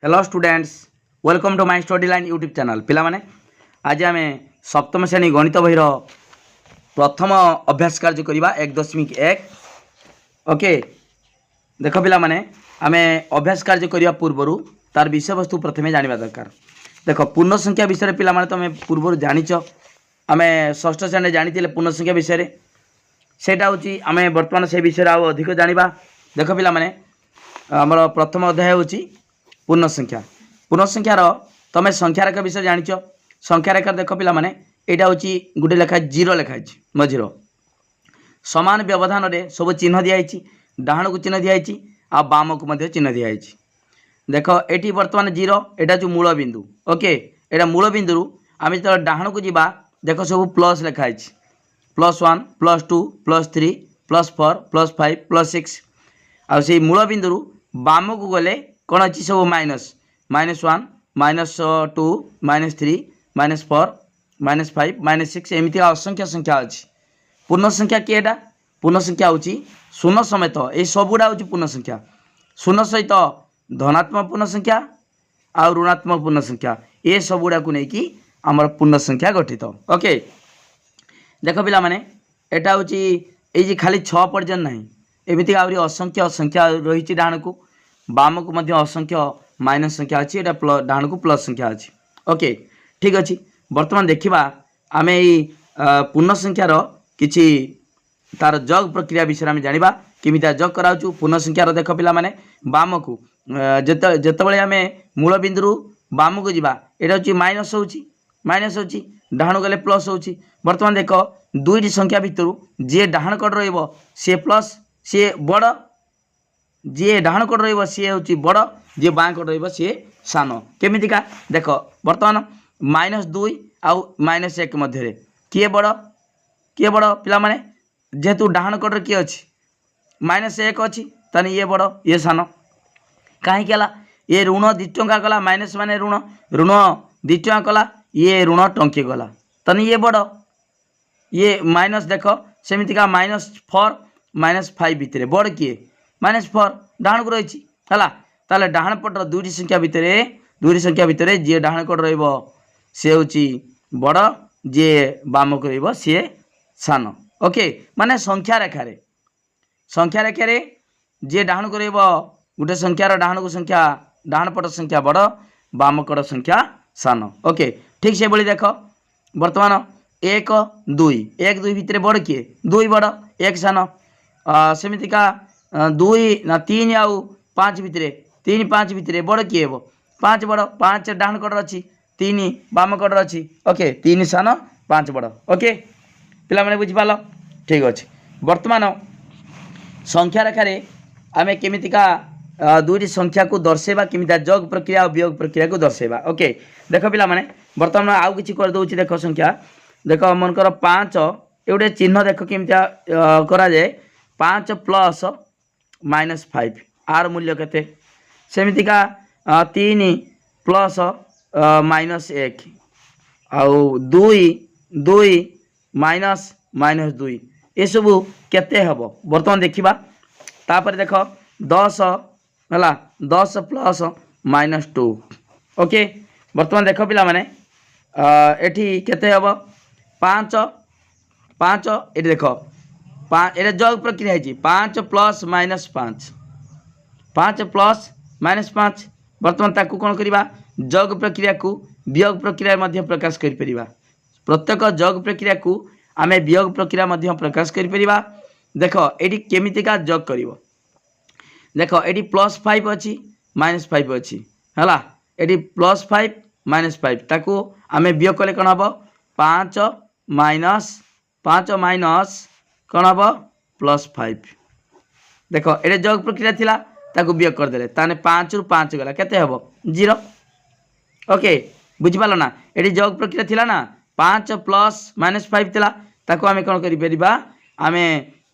Hello students, welcome to my study line YouTube channel. पिला माने आज आम सप्तम श्रेणी गणित बहीर प्रथम अभ्यास कार्य करवा 1.1। ओके देख पिला माने आम अभ्यास कार्य करने पूर्वर तार विषय वस्तु प्रथम जानवा दरकार। देख पूर्ण संख्या विषय पिला माने तुम पूर्व जानिच आम षष्ठ श्रेणी जानी पूर्ण संख्या विषय सेटा हूँ आम बर्तमान से विषय आउ अधिक जाना। देख पिला माने आमर प्रथम अध्याय हूँ पूर्ण संख्यार तुम संख्या रेखा विषय जानिच। संख्या रेखा देख पिला माने यहाँ हूँ गोटे लेखा जीरो लिखाई मझीर समान व्यवधान में सब चिन्ह दिखाई, डाण को चिन्ह दिखाई आ बाम को चिन्ह दिखाई। देख ये बर्तमान जीरो यहाँ जो मूल बिंदु। ओके यहाँ मूल बिंदु आम जो डाण को जीवा देख सब प्लस लिखाई +1 +2 +3 +4 +5 +6 आ से मूल बिंदु बाम को गले कौन अच्छी सब -1 -2 -3 -4 -5 -6 एमती असंख्य संख्या अच्छी। पूर्ण संख्या किएटा पूर्ण संख्या हूँ शून्य समेत ये सबुड़ा हूँ पूर्ण संख्या। शून्य सहित धनात्मक पूर्ण संख्या आ ऋणात्मक पूर्ण संख्या ये सबुड़ा को लेकिन आमर पूर्ण संख्या गठित। ओके देख पिला माने एटा हूँ ये खाली 6 पर्यंत ना एमती आहरी असंख्य संख्या रही डाण को बाम को मध्य असंख्य माइनस संख्या अच्छी एटा डाण को प्लस संख्या अच्छी। ओके ठीक अच्छे बर्तमान देखा आम यही पूर्ण संख्यार किछि तार जग प्रक्रिया विषय में जाना किमी जग कराऊँ। पूर्ण संख्यार देख पिला माने बाम को जिते आम मूल बिंदु बाम को जीवा यहाँ हूँ माइनस होची डाण गले प्लस होची। बर्तमान देख दुईटी संख्या भितर जी डाण कड़ रे प्लस सी बड़, जी डाण कड़ रे हूँ बड़, जी बाँ कड़ रे सान। केमितिका देख बर्तमान -2 आउ -1 मध्य किए बड़ किए बड़ पिला माने जेहेतु डाण कड़ किए अच्छी -1 अच्छी ताने ये बड़ ये सान कहीं ये ऋण 2 टंका गला माइनस माने ऋण ऋण 2 टंका गला ये ऋण टंके गला ताने ये बड़ ये माइनस देख सेमितिका -4 -5 भितर बड़ किए -4 डाण को रही है। डाण पटर दुईटी संख्या भितर जी डाण कड़ रे हूँ बड़, जी बाम को रे सान। ओके माने संख्या रेखार जी डाण को गोटे संख्यार डाण को संख्या डाण पट संख्या बड़ बाम कड़ संख्या सान। ओके ठीक से भाई देख बर्तमान 1 2 भितर बड़ किए 2 बड़ 1 सान सेमितिका 2 ना 3 आउ 5 भितर 3 5 भितर बड़ किए हे 5 बड़ 5 डाण कड़ अच्छी 3 बाम कड़ अच्छी। ओके 3 सान 5 बड़। ओके पिला माने बुझिपाल ठीक अच्छे। बर्तमान संख्या रेखार आम केमितिका दुईटी संख्या को दर्शेबा किमिता जग प्रक्रिया और वियोग प्रक्रिया को दर्शेबा। ओके देख पिला माने बर्तमान आउ किछि कर दउछि देख संख्या देख मनकर 5 ये गोटे चिन्ह देख केमिता करा जाए 5 + -5 आर मूल्य केते सेमितिका 3 + -1 आउ 2 -2 ये सब केते हबो बर्तमान देखिबा। तापर देख 10 है 10 + -2। ओके बर्तमान देख पिला माने एठी केते हबो 5 ये देख ये जग प्रक्रिया है 5 + -5 5 + -5 बर्तमान ताकू कौन करवा जग प्रक्रिया को वियोग प्रक्रिया मध्य प्रकाश कर परिबा। प्रत्येक जग प्रक्रिया को आम वियोग प्रक्रिया मध्य प्रकाश कर परिबा। देख ये केमितिका जग करिवो देख ये +5 अच्छी -5 अच्छी है ये +5 -5 ताकू आम वियोग कले कौन हम 5 माइनस कौन हम +5 देख ये जग प्रक्रिया थिला ताकू वियोग करदे ताने 5 रु 5 गला केते हम 0। ओके बुझिपाल ना ये जग प्रक्रिया थिला ना 5 + -5 थिला ताकू आम कौन करिपरिबा आम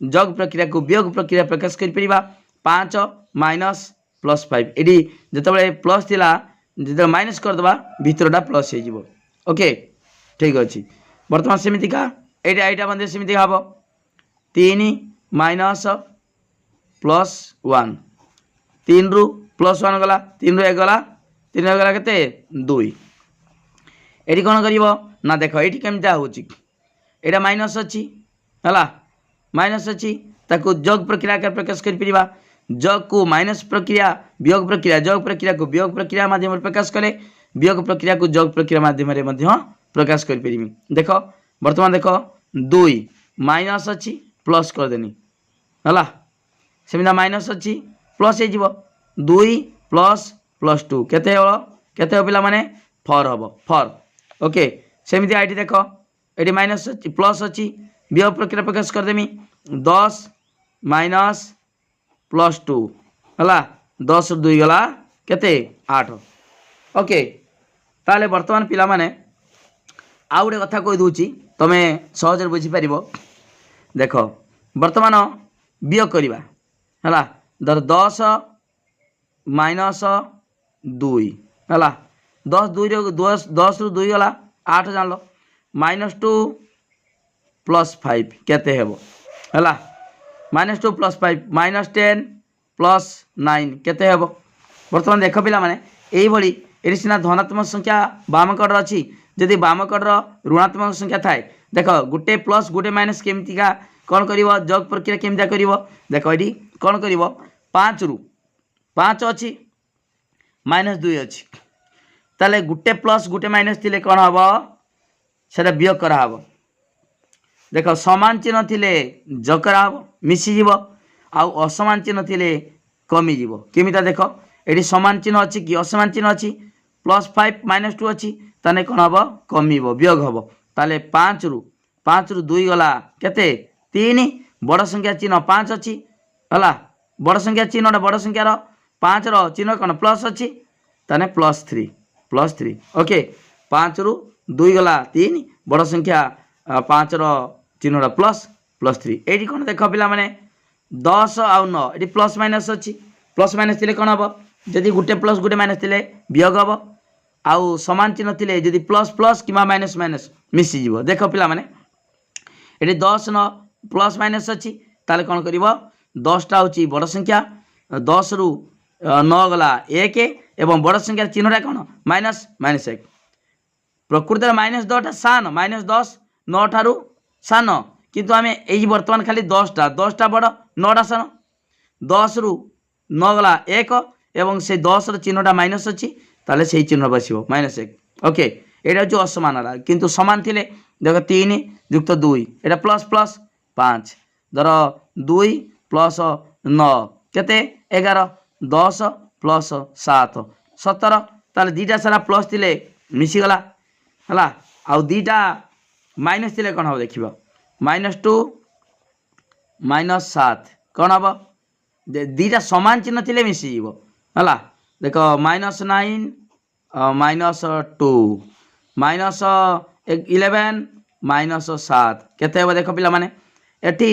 जग प्रक्रिया को वियोग प्रक्रिया प्रकाश करिपरिबा 5 -+5 ये जिते प्लस थिला जिते माइनस करदबा भितरटा प्लस हो। ओके ठीक अच्छे बर्तमान सेमितिका यहाँ मध्य सेमिति हम 3 - +1 3 रु +1 गला 3 रु 1 गला तीन गला के 2 ये कौन कर देख ये केमती होगा माइनस अच्छी है माइनस अच्छी ताकू जोग प्रक्रिया आकार प्रकाश कर जोग को माइनस प्रक्रिया वियोग प्रक्रिया जोग प्रक्रिया को वियोग प्रक्रिया माध्यम प्रकाश कले वियोग प्रक्रिया को जोग प्रक्रिया माध्यम प्रकाश कर देख बर्तमान देख 2 माइनस अच्छी प्लस करदेनी है सेमती माइनस अच्छी प्लस हो 2 प्लस प्लस 2 केते पे माने 4 हम 4 ओके सेमती ये देख ये माइनस अच्छी प्लस अच्छी वियोग प्रक्रिया प्रकाश करदेमी 10 माइनस प्लस 2 है 10 ରୁ 2 गला केते 8 ओके ताले वर्तमान पिला माने आउ गोटे कथा कही दूची तमे सहज बुझीपार देख वर्तमान वियोग करवा है धर 10 माइनस 2 है 10 ରୁ 2 गला 8 जान माइनस 2 प्लस 5 केते हेबो है -2 प्लस 5 -10 प्लस 9 केते हेबो वर्तमान देख पिला माने एई भली एटी सिना धनात्मक संख्या बाम कड़र अच्छी जदि बाम कड़र ऋणात्मक संख्या थाए देख गोटे प्लस गोटे माइनस केमतीका कौन कर जोग प्रक्रिया केमती कर देख ये कौन कर 5 ରୁ 5 अच्छी -2 अच्छी ताले गोटे प्लस गोटे माइनस थिले कौन हम से वियोग कराब देख समान चिन्ह थिले जोग कराब मिसीज आउ असमान चिन्ह थिले कमिज केमिता देख ये समान चिन्ह अच्छी कि असमान चिन्ह अच्छी प्लस 5 -2 अच्छी ताने कौन हम कम वियोग हम ताले 5 ରୁ 2 गला केते 3 बड़ संख्या चिन्ह 5 अच्छी है बड़ संख्या चिन्ह बड़ संख्यार 5 रो चिन्ह कौन प्लस अच्छी ताने +3 ओके 5 ରୁ 2 गला 3 बड़ संख्या 5 रो चिन्ह +3 ये कौन देख पिला माने 10 आउ 9 ये प्लस माइनस अच्छी प्लस माइनस थिले कौन हम जदि गोटे प्लस गोटे माइनस थिले वियोग हम आउ समान चिन्ह थिले जदि प्लस प्लस कि माइनस माइनस मिसीज देख पिला माने ये 10 9 प्लस माइनस अच्छी ताले कौन कर 10टा हूँ बड़ संख्या 10 ରୁ 9 गला 1 एवं बड़ संख्या चिन्हटा कौन -1 प्रकृत में -10टा सान -10 9 ठारू सान किंतु आम यही बर्तमान खाली 10टा बड़ 9टा सान 10 ରୁ 9 गला 1 एवं से 10 ର चिन्हटा माइनस अच्छी ताले से चिन्ह बसो -1 ओके यहाँ हूँ असमान किंतु समान थिले देख 3 युक्त 2 यहाँ प्लस प्लस 5 धर 2 प्लस 9 केते 11 10 प्लस 7 17 ताले दीटा सारा प्लस थिले मिसीगला है आउ दीटा माइनस थिले कौन हम देख -2 -7 कौन हम दीटा समान चिन्ह थिले मिसीज है देख -9 -2 -11 -7 केते देख पिला माने एठी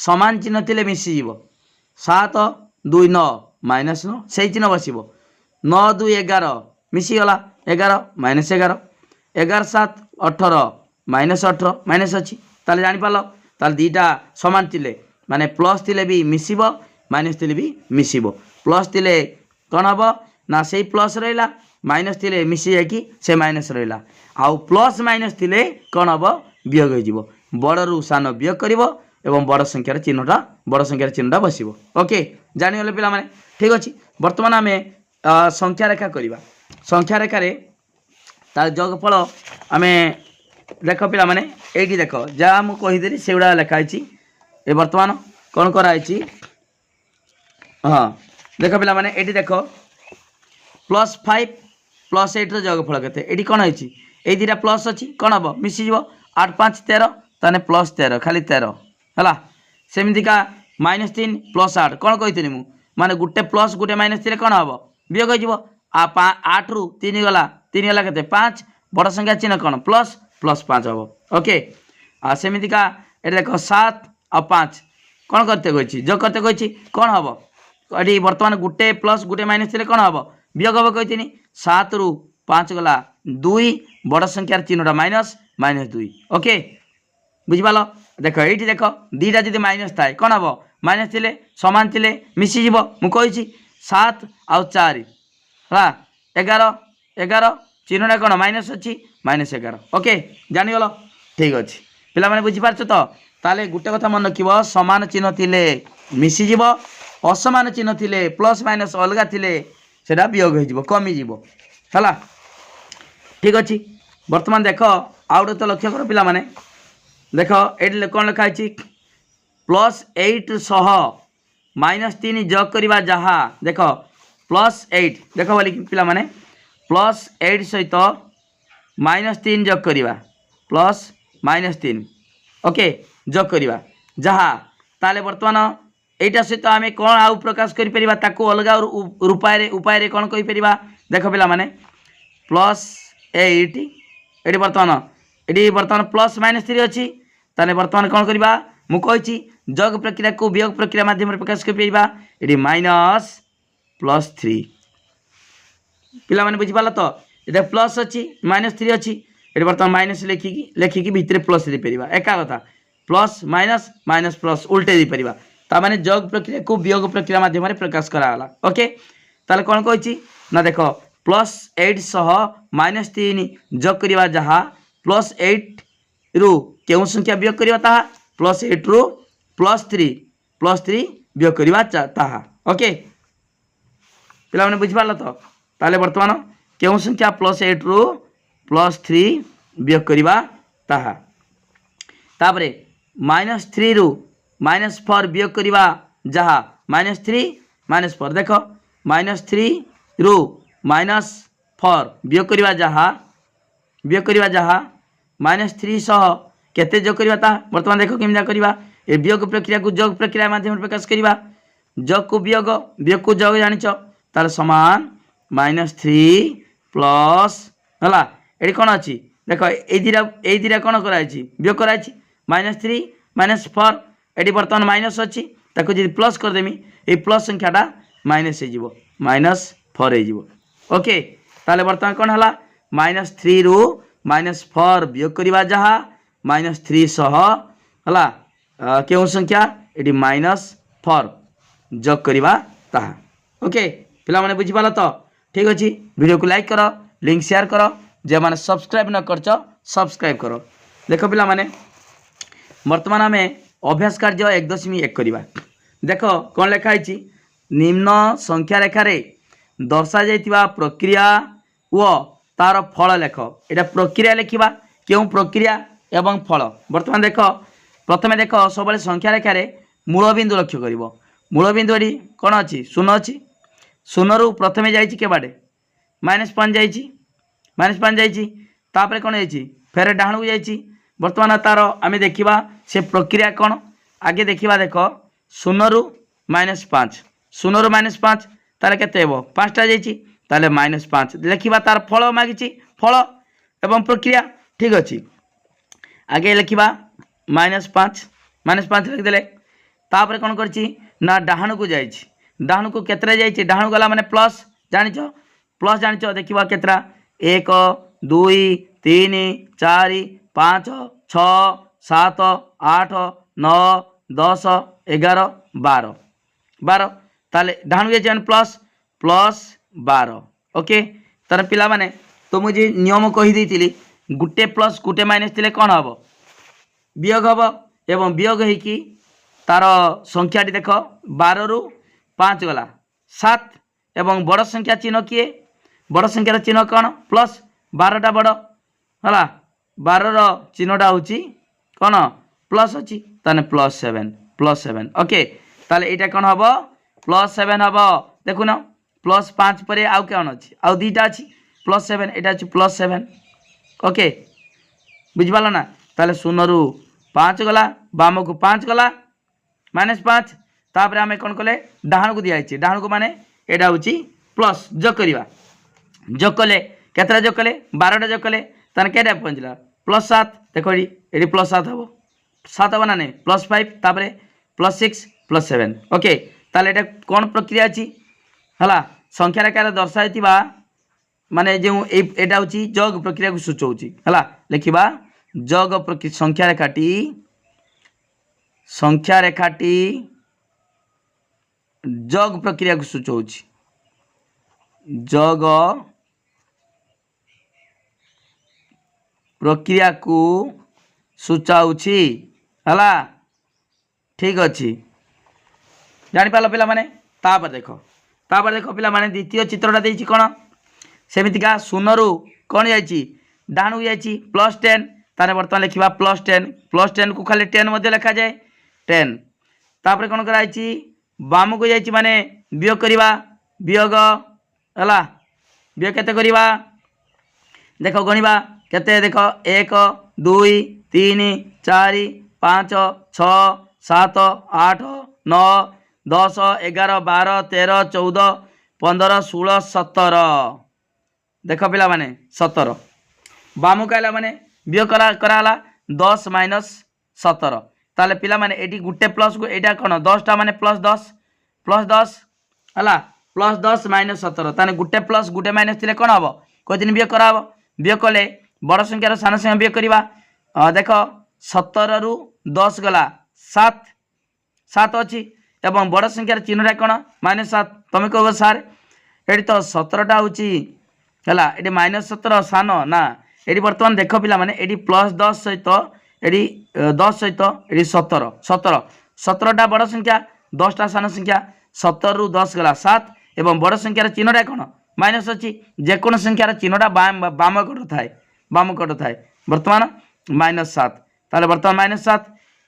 समान चिन्ह थिले मिसीज 7 2 9 -9 से चिन्ह बसब 9 2 11 मिसीगला 11 -11 11 7 18 -18 माइनस अच्छी ताले जानिपाल ताले दीटा समान थिले माने प्लस थिले भी मिसिब माइनस थिले भी मिसिब प्लस थिले कौन हम ना से प्लस रहा माइनस थिले मिसी जाकि से माइनस रहा आउ प्लस माइनस थिले कौन हम वियोग हो बड़ू सान वियोग कर बड़ संख्यार चिन्हटा बसब ओके जानीगले पिला माने ठीक अच्छे बर्तमान आम संख्या रेखा करवा संख्या रेखार तार जोगफल आम देख पिला माने ये देख जहाँ मुझे कहीदेली से गुड़ा लिखाई ए बर्तमान कौन कराई हाँ देख पिला माने ये देख +5 +8 जोगफल के कौन होती ये दुटा प्लस अच्छी कौन हम मिसीज 8 5 13 ताने +13 खाली 13 है सेमतीका -3 +8 कौन कही मुझे माने गोटे प्लस गोटे माइनस थे कौन हम वियोग हो 8 ରୁ 3 गला के 5 बड़ संख्या चिन्ह कौन प्लस +5 हम ओके सेमतीका ये देख 7 और 5 कौन करते कही जो करते कही कौन हम ये बर्तमान गोटे प्लस गोटे माइनस थे कौन हम वियोग हम कही 7 ରୁ 5 गला 2 बड़ संख्यार चिन्हटा -2 ओके बुझिपाल देख ये देख दीटा जब माइनस थाए कौन हम माइनस थिले समान थिले मिसीज मुझे 7 आउ 4 है एगार एगार चिन्हटा कौन माइनस अच्छी -11 ओके जानीगल ठीक अच्छे पिला माने बुझीपारछ तो ताले गोटे कथा मन रखिब समान चिन्ह थिले मिसीजिव असमान चिन्ह थिले प्लस माइनस अलगा थिले सेटा वियोग हो कमी जीव है ठीक अच्छे बर्तमान देख आउ तो लक्ष्य कर पिला माने देख ये कौन लिखाई +8 सह -3 जोग करवा जहाँ देख +8 देख बोली पिला माने +8 सहित -3 जोग करवा +-3 ओके जोग करवा जहाँ ताले बर्तमान एटा सहित आम कौन आउ प्रकाश करिपरिबा ताकू अलगा उपाय कौन कहीपर देख पिला माने +8 ये बर्तमान +-3 अच्छी ताले बर्तमान कौन करवा मु कही जोग प्रक्रिया को वियोग प्रक्रिया माध्यम प्रकाश करिपरिबा ये -+3 पिला माने बुझिपाल तो ये प्लस अच्छी -3 अच्छी ये बर्तमान माइनस लेखिकी भितर प्लस देपर एका कथा प्लस माइनस माइनस प्लस उल्टे देपर ताने जोग प्रक्रिया को वियोग प्रक्रिया माध्यम प्रकाश कराला ओके ताले कौन कही ना देख +8 सह -3 जोग करवा जहाँ +8 रु क्यों संख्या वियोग करवा ताहा +8 रु +3 वियोग करवा ताहा ओके पिला माने बुझिपाल तो ताले बर्तमान क्यों संख्या +8 रु +3 वियोग करवा ताहा तापरे -3 रु -4 वियोग करवा जहाँ -3 -4 देख -3 रु -4 वियोग करवा जहाँ -3 सह केते जोग करवा ता बर्तमान देख केमिया करवा ए वियोग प्रक्रिया को जोग प्रक्रिया माध्यम प्रकाश करवा जोग को वियोग को जोग जानिछ तार समान -3 प्लस हला एडी कोन अछि देख ए दिरा कोन कराई वियोग कराई -3 -4 एडी बर्तमान माइनस अच्छी ताको जदि प्लस करदेमी ये प्लस संख्याटा माइनस हो -4 हो ओके ताले बर्तमान कौन है -3 रु -4 वियोग करवा जहाँ -3 सह है क्यों संख्या ये -4 जोग करवा ताहा ओके पिला माने बुझिपाल तो ठीक अच्छे वीडियो को लाइक कर लिंक शेयर कर जे माने सब्सक्राइब न कर सब्सक्राइब कर देख पिला माने वर्तमान आम अभ्यास कार्य 1.1 करवा देख कौन लिखाई निम्न संख्या रेखार दर्शा जाइतिबा प्रक्रिया व तार फल लेख यहाँ प्रक्रिया लिखा क्यों प्रक्रिया एवं फल बर्तमान देख प्रथम देख सब संख्या रेखार मूलबिंदु लक्ष्य कर मूलबिंदु ये कौन अच्छी 0 अच्छी 0 रु प्रथम जाइए बाटे -5 जापर कौन है फेर डाण को जाइए बर्तमान तार आम देखा से प्रक्रिया कौन आगे देखा देख 0 रु -5 0 रु -5 तार के 5टा जाइए -5 लिखा तार फल मागिची फल एवं प्रक्रिया ठीक अच्छे आगे लिखा -5 लिखिदे तापर कौन कर डाण को जाइए डाण को केतरा जाइए डाण गला माने प्लस जानिच देखा केतरा 1 2 3 4 5 6 7 8 9 10 11 12 ताले डाण जाइए +12 ओके तार पिला माने तो मुझे नियम कहीदी गुटे प्लस गुटे माइनस थे कौन हम वियोग हम एवं वियोग होगी तार संख्याटी देख 12 रु 5 गला 7 एवं बड़ संख्या चिन्ह किए बड़ संख्यार चिन्ह कौन प्लस 12टा बड़ है 12 चिन्हटा हूँ कौन प्लस अच्छी ताने +7 ओके ताले यहाँ कौन हम +7 हम देखुन +5 पर आउ कौन अच्छी आउ 2टा अच्छी +7 यहाँ अच्छी +7 ओके बुझिपाल ना ताले 0 रु 5 गला बाम को 5 गला -5 तापर आम कौन कले डाण को दिखाई डाण को माने यहाँ हूँ प्लस जोग करवा जोग कले केतटा जोग कले 12टा जोग कले ताने केटा पहुँचला +7 देख ये +7 हम 7 हम ना नहीं +5 तापर +6 +7 ओके ताले यहाँ कौन प्रक्रिया अच्छी है संख्या रेखार दर्शाइथिबा माने जो एटा हूँ जोग प्रक्रिया को सूचौची है लिखा जोग प्रक्रिया संख्या रेखाटी जोग प्रक्रिया को सूचौची जोग प्रक्रिया को सूचाऊँची है ठीक अच्छे जापार पिला माने देख पिला माने द्वितीय चित्रटा देती कौन सेमितिका शून रु कौन जाइए डाणु जाइए +10 ताने बर्तमान लिखा +10 को खाली 10 मध्य लिखा जाए 10 तापर कौन कराई बाम को जाइए माने वियोग करवा वियोग है वियोग केते करवा देख गणिबा केते देख 1 2 3 4 5 6 7 8 9 10 11 12 13 14 15 16 17 देख पिला माने 17 बाम कहला माने वियोग कराला 10 - 17 ताले पिला माने एटी गुटे प्लस को एटा कौन 10टा माने +10 है +10 - 17 ताने गुटे प्लस गुटे माइनस थिले कौन हम कोई दिन वियोग करा वियोग कले बड़ संख्यार सान संख्या वियोग करवा देख 17 रु 10 गला 7 अच्छी एवं बड़ संख्यार चिन्हटा कौन -7 तुम कह सार ये तो 17टा हूँ है ये -17 सान ना ये बर्तमान देख पिला माने ये +10 सहित ये 10 सहित ये 17टा बड़ संख्या 10टा सान संख्या 17 रु 10 गला 7 एवं बड़ संख्यार चिन्हटा कौन माइनस अच्छी जेको संख्यार चिन्हटा बाम कट थाए बर्तमान -7 ताले बर्तमान -7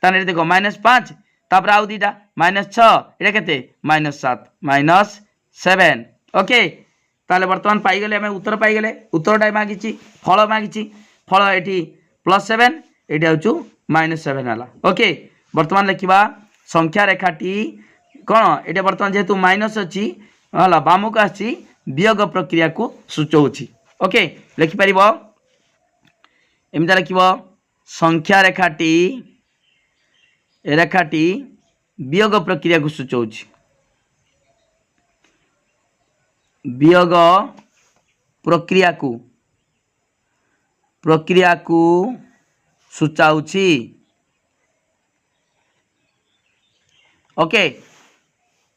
ताने देख -5 तापर आउ दीटा -6 ये केते -7 -7 ओके ताले बर्तमान पाईगले आम उत्तर पाईगले उत्तरटा मागिची फल मागिची फल ये +7 ये हूँ -7 है ओके बर्तमान लिखा संख्या रेखाटी कौन ये बर्तमान जेहेतु माइनस अच्छी है बाम को आसी वियोग प्रक्रिया को सूचाऊँगी ओके लिखिपर एमती लिख संख्या रेखाटी वियोग प्रक्रिया को सूचाऊँगी वियोग प्रक्रिया को सूचाऊँगी ओके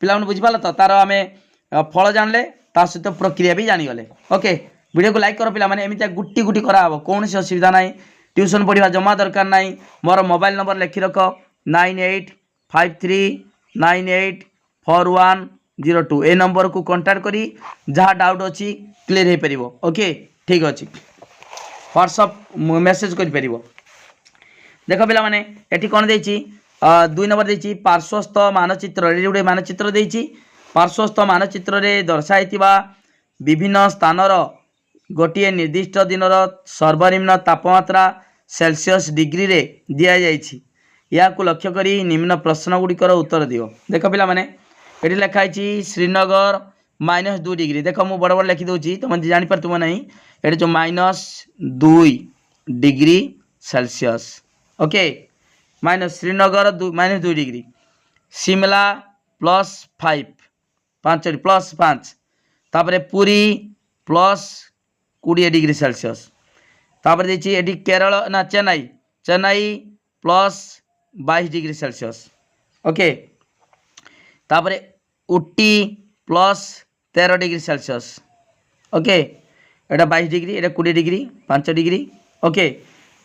पिला बुझिपाल तो तार आम फल जानले ता सहित प्रक्रिया भी जानीगले ओके वीडियो को लाइक कर पिला माने एमितिया गुटी गुटी कराब कौन सी असुविधा ना ट्यूशन पढ़ा जमा दरकार ना मोर मोबाइल नंबर लिखि रख 9853984102 ए नंबर को कांटेक्ट करी जहाँ डाउट अच्छी क्लीयर हो पार ओके ठीक अच्छे व्हाट्सअप मेसेज कर देख पिला माने एटी कौन देची 2 नंबर देची पार्श्वस्थ मानचित्र ये गोटे मानचित्र देची पार्श्वस्थ मानचित्र रे दर्शाइथिबा विभिन्न स्थानर गोटे निर्दिष्ट दिनर सर्वनिम्न तापमात्रा सेल्सियस डिग्री रे दिया जाइछि या को लक्ष्य करी निम्न प्रश्न गुड़िकर उत्तर दियो देख पिला माने एटी लिखाई श्रीनगर -2 डिग्री देख मु बड़ बड़ लिखि दउछि तुम जानि पर तुम नहीं एटी जो -2 degree Celsius okay Srinagar -2 degree Shimla +5 तापर पुरी +20 डिग्री सेल्सियस तापर देखिए ये केरल ना चेन्नई +22 डिग्री सेल्सियस ओके तापर उटी +13 डिग्री सेल्सियस ओके एटा 22 डिग्री एटा 20 डिग्री 5 डिग्री ओके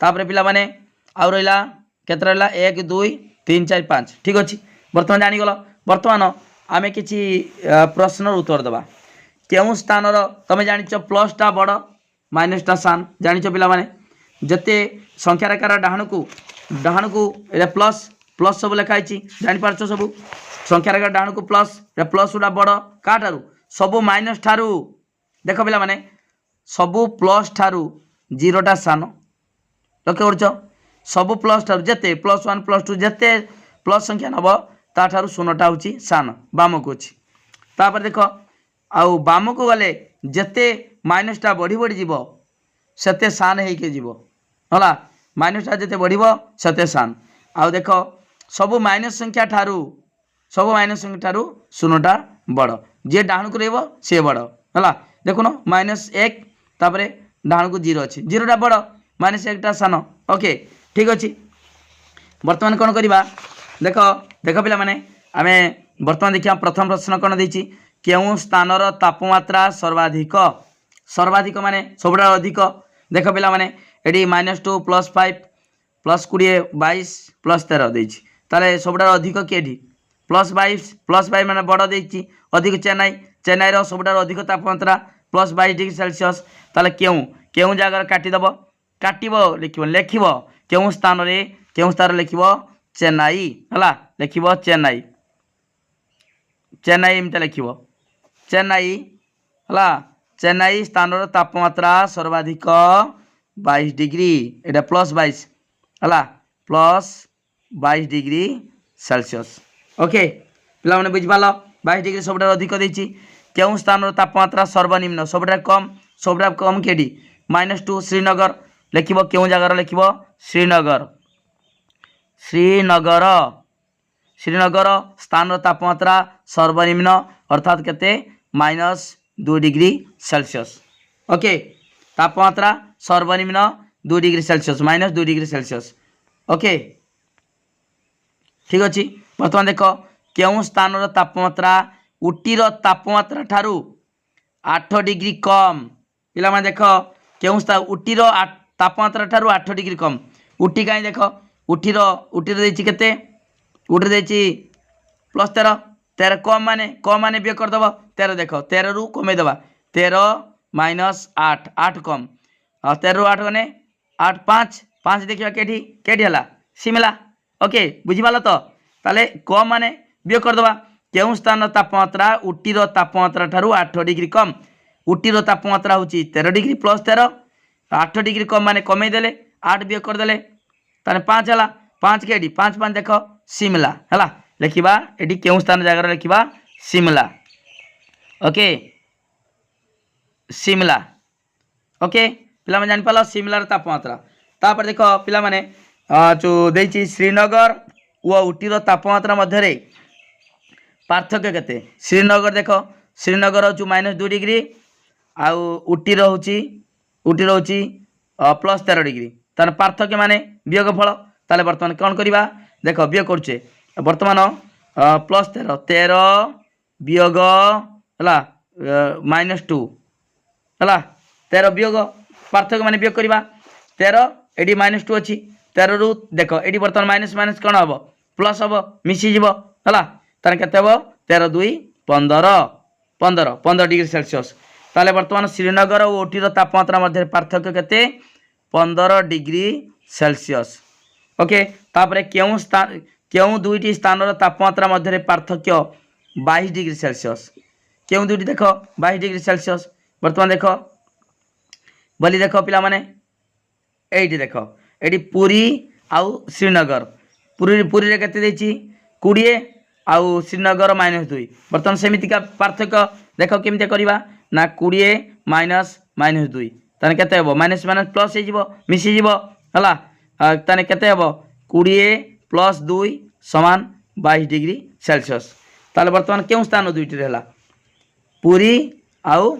तापर पिला माने आउ रहिला केते रहिला 1 2 3 4 5 ठीक अच्छे बर्तमान जानीगल बर्तमान आमे किसी प्रश्न उत्तर देवा क्यों स्थान तुम जान +टा बड़ -टा सान जान पिला माने जते संख्या रेखार डाहण को ये प्लस सब लिखाई जापार सब संख्या रेखार डाहण को प्लस गुड़ा बड़ क्या ठारू सबू माइनस ठारू देख पिला माने सबू प्लस ठारू 0टा सान लक्ष्य कर सबू प्लस ठारू जिते +1 +2 जिते प्लस संख्या नब ताठारू 0टा हूँ सान बाम को अच्छी तापर देख आउ बाम को गले जिते माइनसटा बढ़ी बढ़ी जीव सेते सान होके जीव है माइनसटा जिते बढ़ सेते सान आउ देख सबू माइनस संख्या ठारू 0टा बड़ जी डाहण को रही सी बड़ है देखुन -1 तापर डाहण को 0 अच्छी 0टा बड़ -1टा सान ओके ठीक अच्छे बर्तमान कौन करवा देख देख पिला माने आम बर्तमान देखिए प्रथम प्रश्न कौन देछि क्यों स्थानर तापमात्रा सर्वाधिक माने सबुठा अधिक देख पिला माने एडी -2 +5 +20 22 +13 देछि ताले सबडा अधिक केडी +22 माने बड़ देछि अधिक चेन्नई चेन्नई रो सबडा अधिक तापमात्रा +22 डिग्री सेल्सियस ताले केउ जगह काटी दबो काटिबो लिखिबो केउ स्थान लिखिबो चेन्नई हला लिखिबो चेन्नई एमता लिखिबो चेन्नई हला चेन्नई स्थान तापमात्रा सर्वाधिक 22 डिग्री एटा +22 हला +22 डिग्री सेल्सियस ओके पिला माने बुझ पालो 22 डिग्री सबटा अधिक देछि केउ स्थान तापमात्रा सर्वनिम्न सबटा कम केडी -2 श्रीनगर लिखिबो केउ जगह लिखिबो श्रीनगर स्थान तापमात्रा सर्वनिम्न अर्थात केते -2 डिग्री सेल्सियस ओके तापमात्रा सर्वनिम्न 2 degree Celsius -2 degree Celsius okay ठीक अच्छे बर्तमान देख केउ स्थान तापमात्रा उटीर तापमात्रा ठारू 8 डिग्री कम पिला माने देख केउ उटीर तापमात्रा ठारू 8 डिग्री कम उटी कहीं देख उटीर देछि केते उटी देछि +13 13 कम माने बे कर दबो 13 देख 13 रु कमे दबा 13 - 8 कम 13 रु 8 माने 8 5 देखिबा केठी हला शिमला ओके बुझिबाला तो ताले कम माने बे कर दबा केउ स्थान तापमात्रा उटीर तापमात्रा ठारू 8 डिग्री कम उटीर तापमात्रा होची 13 डिग्री +13 8 डिग्री कम माने कमे देले 8 बे कर देले ताने 5 हला 5 केडी 5 देख शिमला हला लिखिबा एडी केउ स्थान जगह लिखिबा शिमला ओके शिमला ओके पिला माने जानि पालो शिमला र तापमात्रा तापर देख पिला माने जो देछि श्रीनगर व उटीर तापमात्रा मध्य पार्थक्य केते श्रीनगर देख श्रीनगर हूँ -2 डिग्री आउ उटीर होची +13 डिग्री तार पार्थक्य माने वियोगफल ताले वर्तमान कौन करवा देख वियोग करुचे वर्तमान +13 13 वियोग हला -2 हला 13 वियोग पार्थक्य माने वियोग करवा 13 एडी -2 अच्छी 13 रु देख एडी वर्तमान माइनस कौन हम प्लस हम मिसीज हला तार केते हम 13 2 15 डिग्री सेल्सियस ताले वर्तमान श्रीनगर और उटीर तापमात्रा मध्य पार्थक्य केते 15 डिग्री सेल्सियस ओके तापरे केउ दुईटी स्थान तापमात्रा मध्य पार्थक्य 22 डिग्री सेल्सियस केउ दुईटी देख 22 डिग्री सेल्सियस वर्तमान देख बोली देख पिला माने एठी देख एठी पुरी आउ श्रीनगर पुरी रे केते देछि 20 आउ श्रीनगर -2 वर्तमान सेमितिका पार्थक्य देख केमते करबा ना 20 - -2 ताने केते हेबो माइनस प्लस हे जिवो मिसी जिवो हला ताने केते हेबो 20 + 2 = 22 डिग्री सेल्सियस ताले वर्तमान केउ स्थान दुईटी रहला पुरी आउ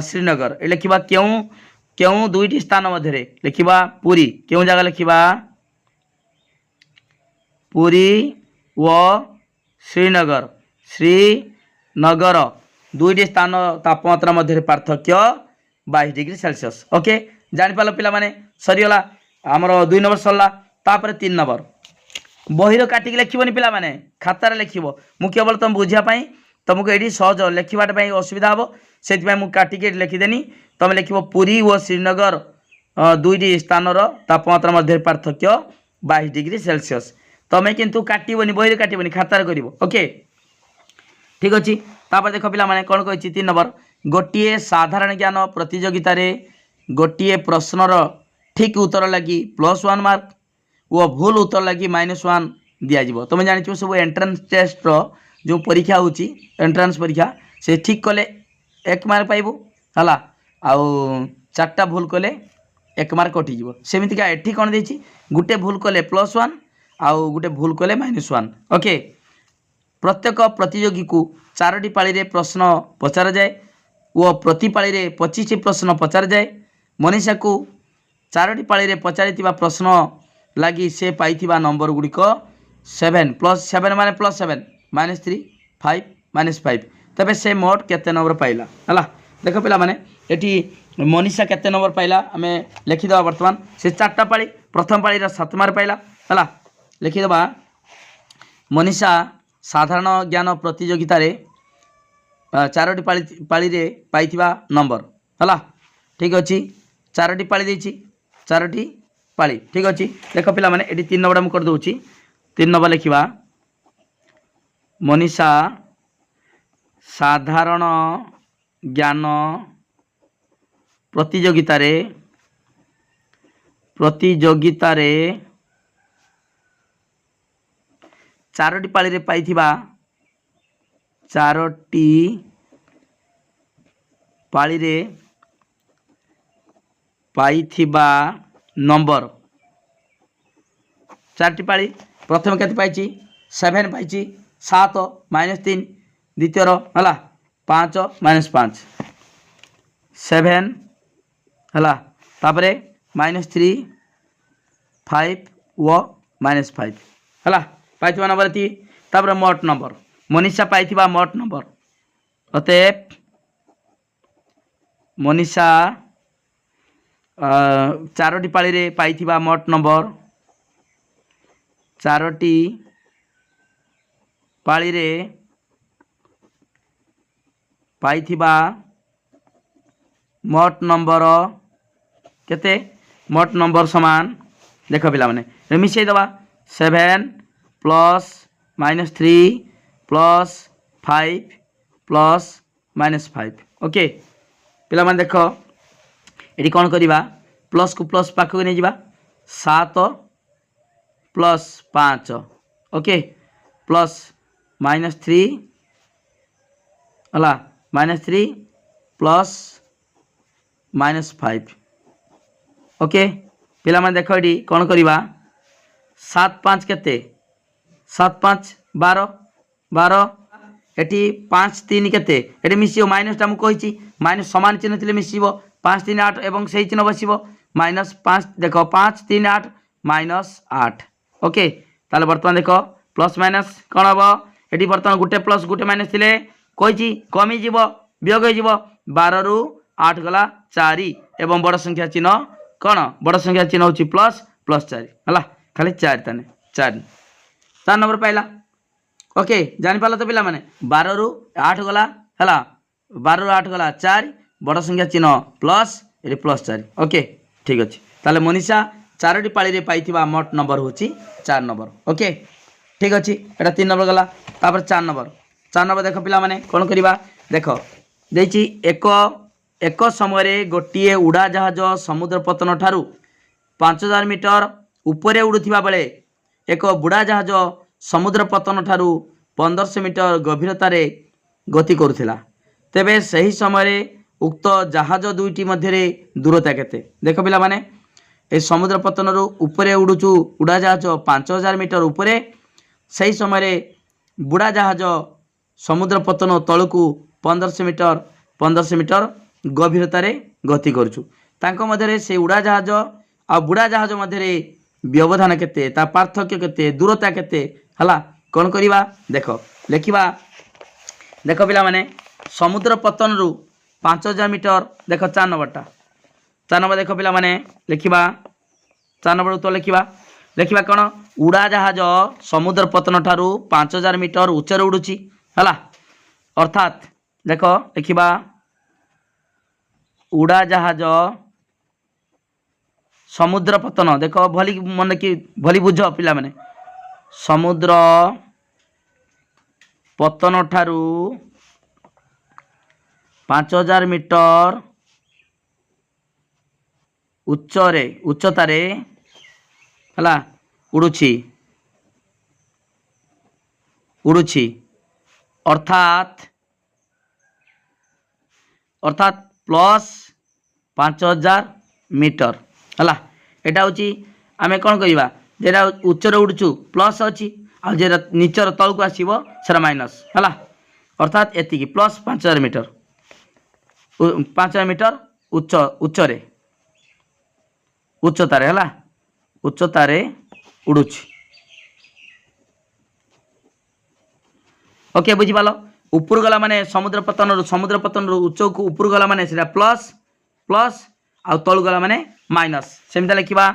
श्रीनगर ए लिखिबा केउ दुईटी स्थान मध्य लिखिबा पुरी केउ जगह लिखिबा पुरी व श्रीनगर दुईटी स्थान तापमात्रा मध्य पार्थक्य 22 डिग्री सेल्सियस ओके जानि पालो पिला माने सरीगला आमर 2 नंबर सरला तापर 3 नंबर बहिर काटिक लिखिबनी पिला माने खातार लिखिबो मु केवल तुम बुझिया पई तुमको एडी सहज लिखिबाट पई असुविधा हबो सेति पई मु काटिक लिखि देनी तुम लिखिबो पुरी व श्रीनगर दुईटी स्थान तापमात्रा मध्य पार्थक्य 22 डिग्री सेल्सियस तमें किंतु काटिबनी बहिर काटिबनी खातार करिवो ओके ठीक अछि तापर देखो पिला माने कोन कहछि 3 नंबर गोटिए साधारण ज्ञान प्रतियोगिता रे गोटिए प्रश्नर ठीक उत्तर लगी +1 मार्क वो भूल उत्तर लगी -1 दिया जिवो तुम जानि सब एंट्रेंस टेस्ट रो जो परीक्षा होची एंट्रेंस परीक्षा से ठीक कले 1 मार्क पाइबो हला आउ 4टा भूल कले 1 मार्क कटि जिवो सेमितिका एठी कोन देछि गुटे भूल कले +1 आउ गुटे भूल कले -1 ओके प्रत्येक प्रतियोगी को 4टी पाली रे प्रश्न पचार जाए वो प्रति पाली रे 25 प्रश्न पचार जाए मनीषा को 4टी पाली रे पचारिथिबा प्रश्न लगी से पाइथिबा नंबर गुड़िक 7 + 7 माने +7 -3 5 -5 तबे से मोट केते नंबर पाइला हला देखो पिला माने एठी मनीषा केते नंबर पाइला आम लिखिद बर्तमान से 4टा पाली प्रथम पाली 7 मार्क पाइला है लिखिद मनीषा साधारण ज्ञान प्रतियोगिता रे 4टी पाली रे पाइथिबा नंबर है ठीक अच्छे 4टी पाली देछि 4टी पाली ठीक अच्छे देख पिला माने एटी 3 नंबर कर दूची 3 नंबर लिखिबा मनीषा साधारण ज्ञान प्रतियोगिता रे 4टी पाली रे पाइथिबा 4टी पाली रे पाइथिबा नंबर 4टी पाली प्रथम केते पाइछि 7 पाइछि 7 -3 द्वितीयर है 5 -5 7 है तापरे -3 5 व -5 है पाइथिबा नंबर थी तापरे मोट नंबर मनीषा पाइथिबा मोट नंबर अतएव मनीषा 4टी पाली रे पाइथिबा मोट नंबर 4टी पाली रे पाइथिबा मोट नंबर केते मोट नंबर समान देख पिला माने मिसई दबा 7 प्लस -3 प्लस 5 प्लस -5 ओके पिला माने देख ये कौन करवा प्लस को प्लस पाख को नहीं जावा 7 प्लस 5 ओके प्लस -3 है -3 प्लस -5 ओके पिला माने देख ये कौन करवा 7 5 केते 7 5 12 12 एटी 5 3 केते एटी मिसियो माइनस टा मु कहिची माइनस समान चिन्ह थिले मिसिबो 5 3 8 एवं सही चिन्ह बसिबो -5 देखो 5 3 8 -8 ओके ताले वर्तमान देखो प्लस माइनस कौन हम एटी वर्तमान गुटे प्लस गुटे माइनस थिले कहिची कमी जीवो वियोग हो जीवो 12 रु 8 गला 4 एवं बड़ संख्या चिन्ह कौन बड़ संख्या चिन्ह होची प्लस प्लस 4 हला खाली 4 ताने 4 नंबर पाइला ओके जानि पाला तो पिला माने 12 रु 8 गला हला 12 रु 8 गला 4 बड़ संख्या चिन्ह प्लस ये प्लस 4 ओके ठीक अच्छे ताले मनीषा 4टी पाली रे पाइथिबा मोट नंबर होची 4 नंबर ओके ठीक अच्छे एटा 3 नंबर गला तापर 4 नंबर देख पिला माने कौन करवा देख देछि एक समय रे गोटिए उड़ाजहाज समुद्र पतन ठारू 5000 मीटर उपरे उड़ुथिबा बेले एक बुड़ाजहाज समुद्र पतन ठारू 1500 मीटर गभीरता रे गति करुथिला तेबे सही समय उक्त जहाज दुईटी मध्य दूरता केते देख पिला माने ए समुद्र पतन रु उपरे उड़ुचु उड़ाजहाज 5000 मीटर उपरे सही समय बुड़ाजहाज समुद्र पतन तलकू 1500 मीटर गभीरतार गति करुचु तांको मध्य से उड़ाजहाज आ बुड़ाजहाज मध्य व्यवधान केते ता पार्थक्य केते दूरता केते हला कौन करवा देख लिखा देख पिला माने समुद्र पतन रु 5000 मीटर देख 4 नंबर देख पिला माने लिखा 4 नंबर तो लिखा कौन उड़ाजहाज समुद्र पतन ठारू 5000 मीटर उच्चर उड़ुची हला अर्थात देख लिखा उड़ाजहाज समुद्र पतन देख भली मन कि भली बुझ पिला माने समुद्र पतन ठारू 5000 मीटर उच्चतार हला उड़ुची अर्थात प्लस 5000 मीटर हला एटा होची आमे कोन कहिबा जेटा उच्चर उड़ुचु प्लस अच्छी आ जेटा नीचर तलको आसीबो सेरा माइनस हला अर्थात एतिकी प्लस 5000 मीटर 5000 मीटर उच्चतार हला उच्चतार उड़ुची ओके बुझी पालो ऊपर गला माने समुद्र पतन उच्च को ऊपर गला माने सेटा प्लस प्लस आउ तलू गला माने माइनस सेमता लिखा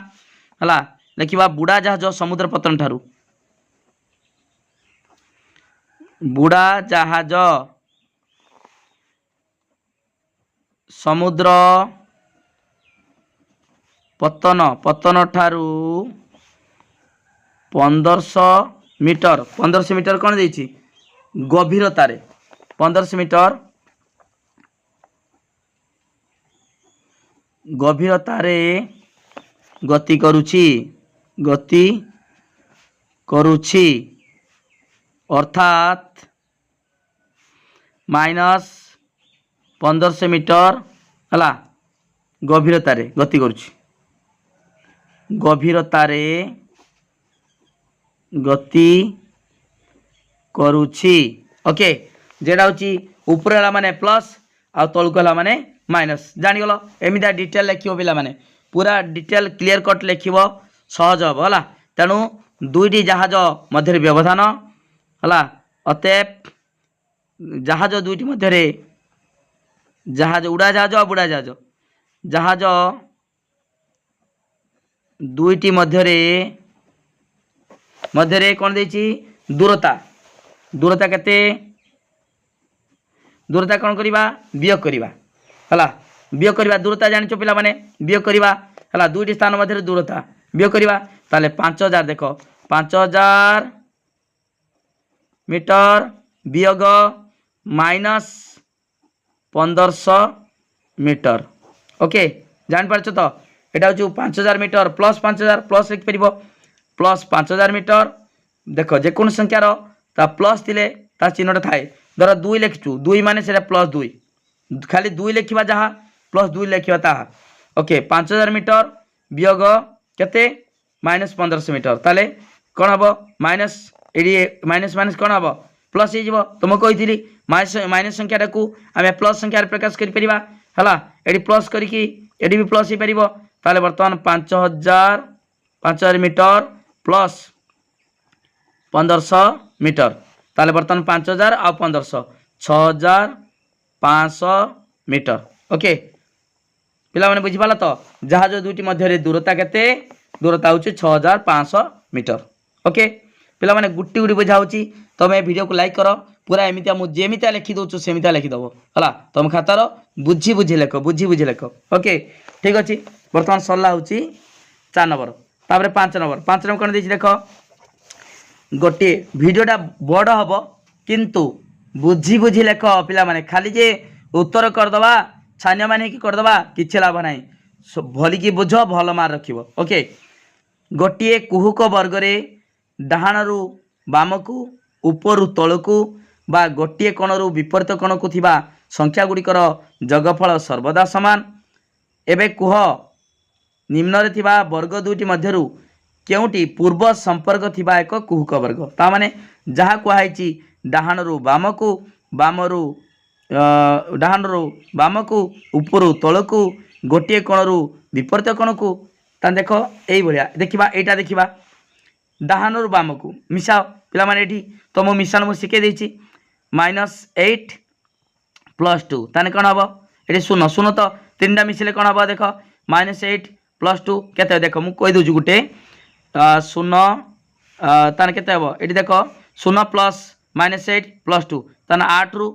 है लिखा बुड़ा जहाज समुद्र पतन ठारू बुड़ा जहाज समुद्र पतन पतन ठारू 1500 मीटर 1500 मीटर कौन देछि गभीरतारे 1500 मीटर गभीरतारे गति करुछि अर्थात माइनस 1500 मीटर है गभीरतारे गति करुछि गभीरतारे गति करुछि ओके जेटा होची ऊपर है माने प्लस आ तलू है माने माइनस जानीगल एमिदा डिटेल लिखियो पिला माने पूरा डिटेल क्लियर कट लिखिबो सहज हम है तेणु दुईटी जहाज मध्य व्यवधान है अतएव जहाज दुईटी मध्य जहाज उड़ा जहाज और बुड़ा जहाज जहाज दुईटी मध्य कौन देछि दूरता दूरता केते दूरता कौन करिबा वियोग करिबा हला वियोग करिबा दूरता जानिचो पिला माने वियोग करिबा हला दुईटी स्थान मध्य दूरता वियोग करिबा ताले 5000 देखो 5000 मीटर वियोग माइनस 1500 मीटर ओके जान पारछ तो एटा हो 5000 मीटर प्लस 5000 प्लस लिख परिबो प्लस 5000 मीटर देखो जेकोन संख्यार ता प्लस थिले ता चिन्हटा थाए धर 2 लिखचु 2 माने सेटा प्लस 2 खाली 2 लिखिबा जहा प्लस 2 लिखिबा ताहा ओके 5000 मीटर वियोग केते माइनस 1500 मीटर ताले कोन हबो माइनस एडी माइनस माइनस कोन हबो प्लस हे जिवो तुम कहिथिली माइनस संख्याटा को आमे प्लस संख्या रे प्रकाश करि परिबा हला एडी प्लस करिकि एडी भी प्लस हे परिबो ताले वर्तमान 5000 मीटर प्लस 1500 मीटर ताले वर्तमान 5000 आ 1500 6500 मीटर ओके पिला माने बुझी पाला तो जहाज दुईटी मध्य दूरता केते दूरता होची 6500 मीटर ओके पिला माने गुट्टी गुटी बुझा होची तमे वीडियो को लाइक करो पूरा एमितिया मु जेमितिया लिखि दोछु सेमितिया लिखि दबो हला तुम खातार बुझी बुझी लेख ओके ठीक अछि वर्तमान सरला होची 4 नंबर तापर 5 नंबर कोन देछि देखो गोटे वीडियोटा बड़ हबो किंतु बुझी बुझी लेख पिला माने खाली जे उत्तर कर दबा छान्य माने की कर दबा किछ लाभ नाही भली की बुझ भल मार रखिबो ओके गोटे कुहुक वर्ग रे डाहाणरू बामकू उपरु तळकू बा गोटे कोणरू विपरीत कोणकू थिबा संख्या गुड़िकर जगफल सर्वदा समान एबे कुह निम्न रे थिबा वर्ग दुईटी मध्यरु केउटी पूर्व संपर्क थिबा एक कुहुक वर्ग ता माने जहा कुहाइची डाहाणरू बामकू बामरू डाहाणरू बामकू उपरु तळकू गोटे कोणरू विपरीत कोणकू ता देखो एई भलिया देखिबा एटा देखिबा डाहाणरू बामकू मिसाओ पिला माने एठी तो मो मिशन मु सिके देछि -8 + 2 ताने कोन हबो एठी सुनो सुनो तो तीनटा मिसले कोन हबो देखो -8 + 2 केते देखो मु कहि दोजु गुटे शून्य ताने केते हबो एठी देखो 0 प्लस -8 + 2 ताने 8 रु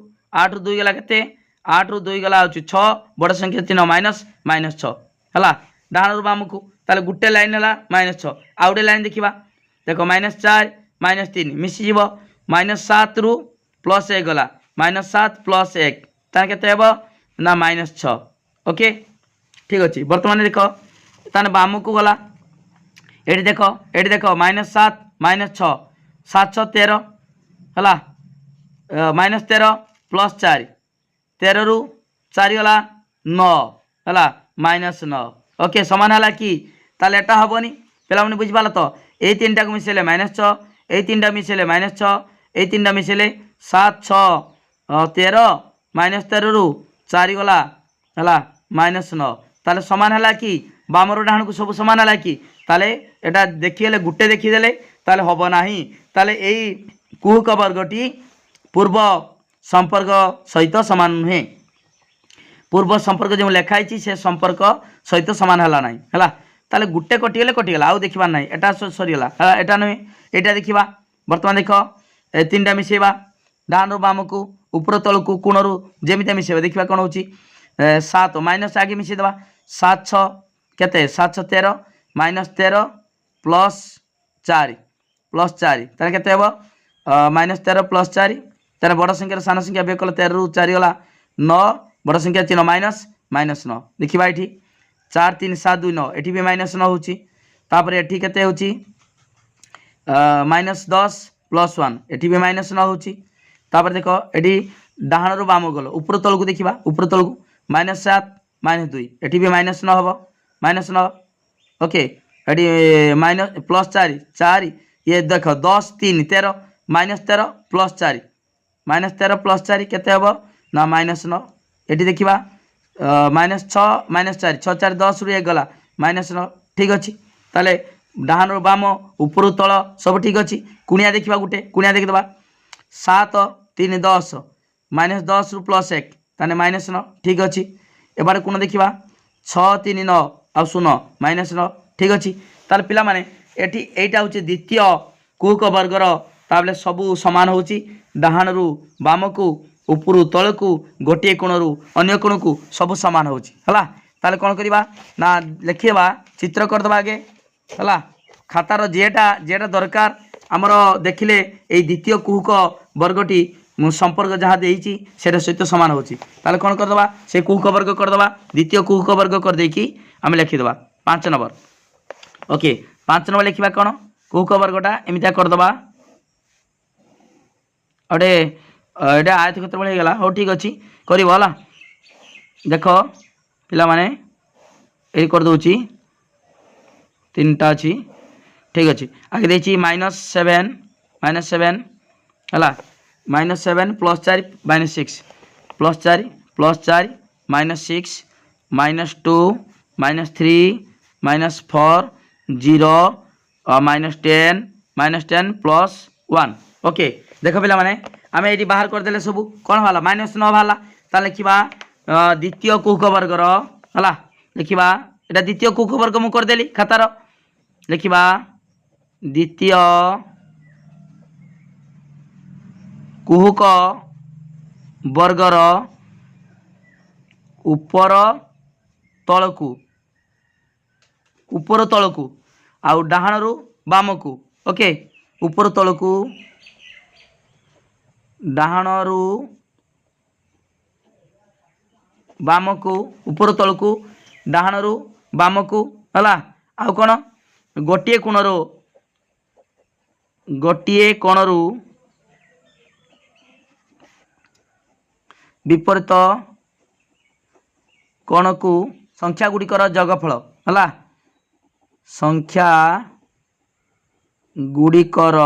2 गला केते 8 रु 2 गला होची 6 बड़ संख्या चिन्ह -6 हला डाहाणरू बामकू ताले गुटे लाइन हला -6 आ गुटे लाइन देखिबा देखो -4 -3 मिसी जीवो -7 रु +1 गला -7 + 1 ताने केते हेबो ना -6 ओके ठीक अछि वर्तमान देखो ताने बामकू गला एडी देखो -7 -6 7 6 13 हला -13 + 4 13 रु 4 गला 9 हला -9 ओके समान हला कि ताले एटा हबोनी पेला मने बुझि पाला तो ए तीनटा को मिसेले -6 ए तीनटा मिसेले -6 ए तीनटा मिसेले 7 6 13 -13 रु 4 गला हला -9 ताले समान हला कि बामरो डाहण को सब समान हला कि ताले एटा देखिले गुटे देखि देले ताले हबो नाही ताले एई कुहुक वर्गटी पूर्व संपर्क सहित समान नुहे पूर्व संपर्क जो लिखाई से संपर्क सहित सामान है ना है ताले गुटे कटिगले कटिगला आउ देखबार ना एटा सरीगला एटा नुहे एटा देखा बर्तमान देख तीन टा मिसेबा डाण रू बाम को ऊपर तल को कोण रू जमी मिसेबा देखा कौन हो 7 माइनस आगे मिसेदेवा 7 6 केते 7 6 13 माइनस 13 प्लस 4 तार केते हेबो माइनस 13 प्लस 4 तार बड़ संख्या सान संख्या बे कल 13 रू 4 गला 9 बड़ संख्या चिन्ह माइनस माइनस 9 देखा ये 4 3 7 2 9 एटी भी माइनस 9 होची तापर एटी केते होची माइनस 10 प्लस 1 एटी भी माइनस 9 होची तापर देखो एटी डाहाण रू बाम गलो ऊपर तल को देखा ऊपर तल को माइनस 7 माइनस 2 एटी भी माइनस 9 हम minus 9 okay eighty minus plus 4 4 ये देख 10 3 13 माइनस 13 प्लस 4 प्लस 4 केते हम ना माइनस 9 एटी देखा माइनस 6 माइनस 4 6 4 10 रू 1 गला माइनस 9 ठीक अच्छे ताले डाहाण रू बाम ऊपर तल सब ठीक अच्छे कुणिया देखा गोटे कुणिया देखीदे 7 3 10 माइनस 10 रू प्लस 1 ताने माइनस 9 ठीक अच्छे एबार कोण देखा 6 3 9 आ 0 माइनस 9 ठीक अच्छे तार पिला माने एटी एटा होची द्वितीय कुहक वर्गर ताबले सबू समान होची डाहाण रू बाम को ऊपर तल को गोटे कोण रू अन्य कोण को सब समान होची हला ताले कोन करबा ना लिखिबा चित्र कर दबा आगे हला खातार जेटा जेटा दरकार आमर देखिले ए द्वितीय कुहक वर्गटी संपर्क जहाँ देती से सहित सामान होची ताले कोन कर दबा से कुहक वर्ग कर दबा द्वितीय कुहक वर्ग कर देकी आम लिखिदबा 5 नंबर ओके 5 नंबर लिखा कौन कुहक वर्गटा एमती करदबा अटे ये आयत क्षेत्र भाई गला हो ठीक अच्छे करला देख पिला माने ये करदे 3टा अच्छी ठीक अच्छे आगे देखिए -7 है -7 प्लस 4 -6 प्लस 4 -6 -2 -3 -4 0 -10 प्लस 1 ओके देख पिला माने आम ये बाहर करदे सब कौन बाहर -9 बाहर ताल लिखा द्वितीय कुहक वर्गर है लिखा यहाँ द्वितीय कुहक वर्ग मुझे करदेली खातार लिखा द्वितीय कुहक वर्गर ऊपर तल को आउ डाहाण रू बाम को ओके ऊपर तल को डाहाण रू बाम को ऊपर तल को डाहाण रू बाम को है आउ कौन गोटे कोण रू विपरीत कोण को संख्या गुड़िकर जगफल है संख्या गुड़िकर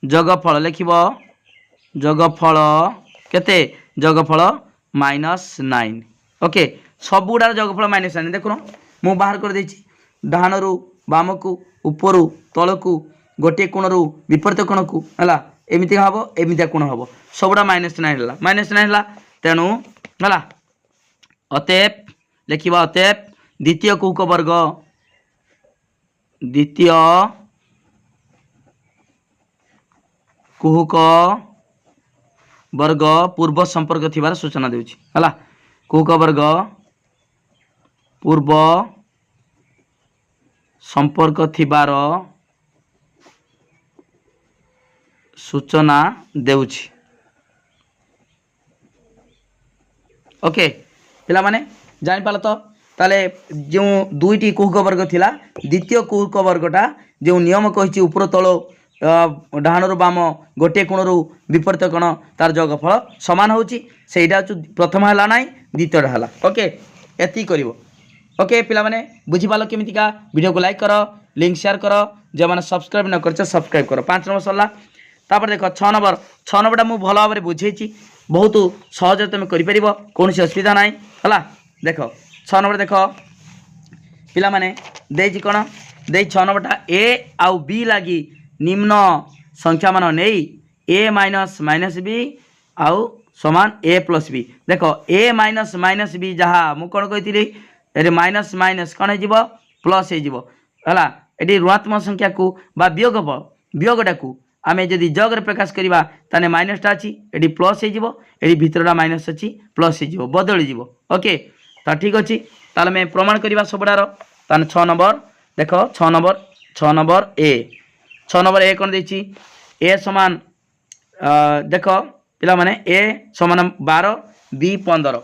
जगफल लिख जगफल केते जगफल -9 ओके सबुडार जगफल -9 देखो मु बाहर कर देछि डाहाण रू बाम को ऊपर तल को गोटे कोण रू विपरीत कोण को है एमती हम एमती कोण हम सबुड़ा -9 है तेणु है अतएव लिखा अतएव द्वितीय कुहक वर्ग द्वितीय कुहक वर्ग पूर्व संपर्क थिबार सूचना देउछि हला कुहक वर्ग पूर्व संपर्क थिबार सूचना देउछि ओके पिला माने जानि पाल तो ताले जो दुईटी कुहक वर्ग थिला द्वितीय कुहक वर्गटा जो नियम कहिछि ऊपर तल डाहाण रू बाम गोटे कोण रू विपरीत कोण तार जगफल समान होची सेटा प्रथम है ना द्वितीयटा है ओके एति करिवो ओके पिला माने बुझी पालो केमितिका वीडियो को लाइक करो लिंक शेयर करो जो मैंने सब्सक्राइब न कर सब्सक्राइब करो 5 नंबर सरला तापर देख 6 नंबरटा मुझे भल भाव बुझेছি बहुत सहज तुम कर कौन असुविधा ना है देख 6 नंबर देख पिला माने देछि कोन दे 6 नंबरटा ए आउ बी लगी निम्न संख्या मान नहीं ए माइनस बी आउ समान ए प्लस बी देख ए माइनस माइनस बी जहाँ मुझे कौन कही ये माइनस माइनस कौन हो प्लस हो ऋणात्मक संख्या को वियोगटा को आम जदि जग रे प्रकाश करवा ताने माइनसटा अच्छी ये प्लस हो भितरटा माइनस अच्छी प्लस हो बदली ओके तो ठीक अच्छे ताल मैं प्रमाण करवा सबुडार ताने 6 नंबर देख 6 नंबर ए कौन देखी ए समान देख पिला माने ए समान 12 बी 15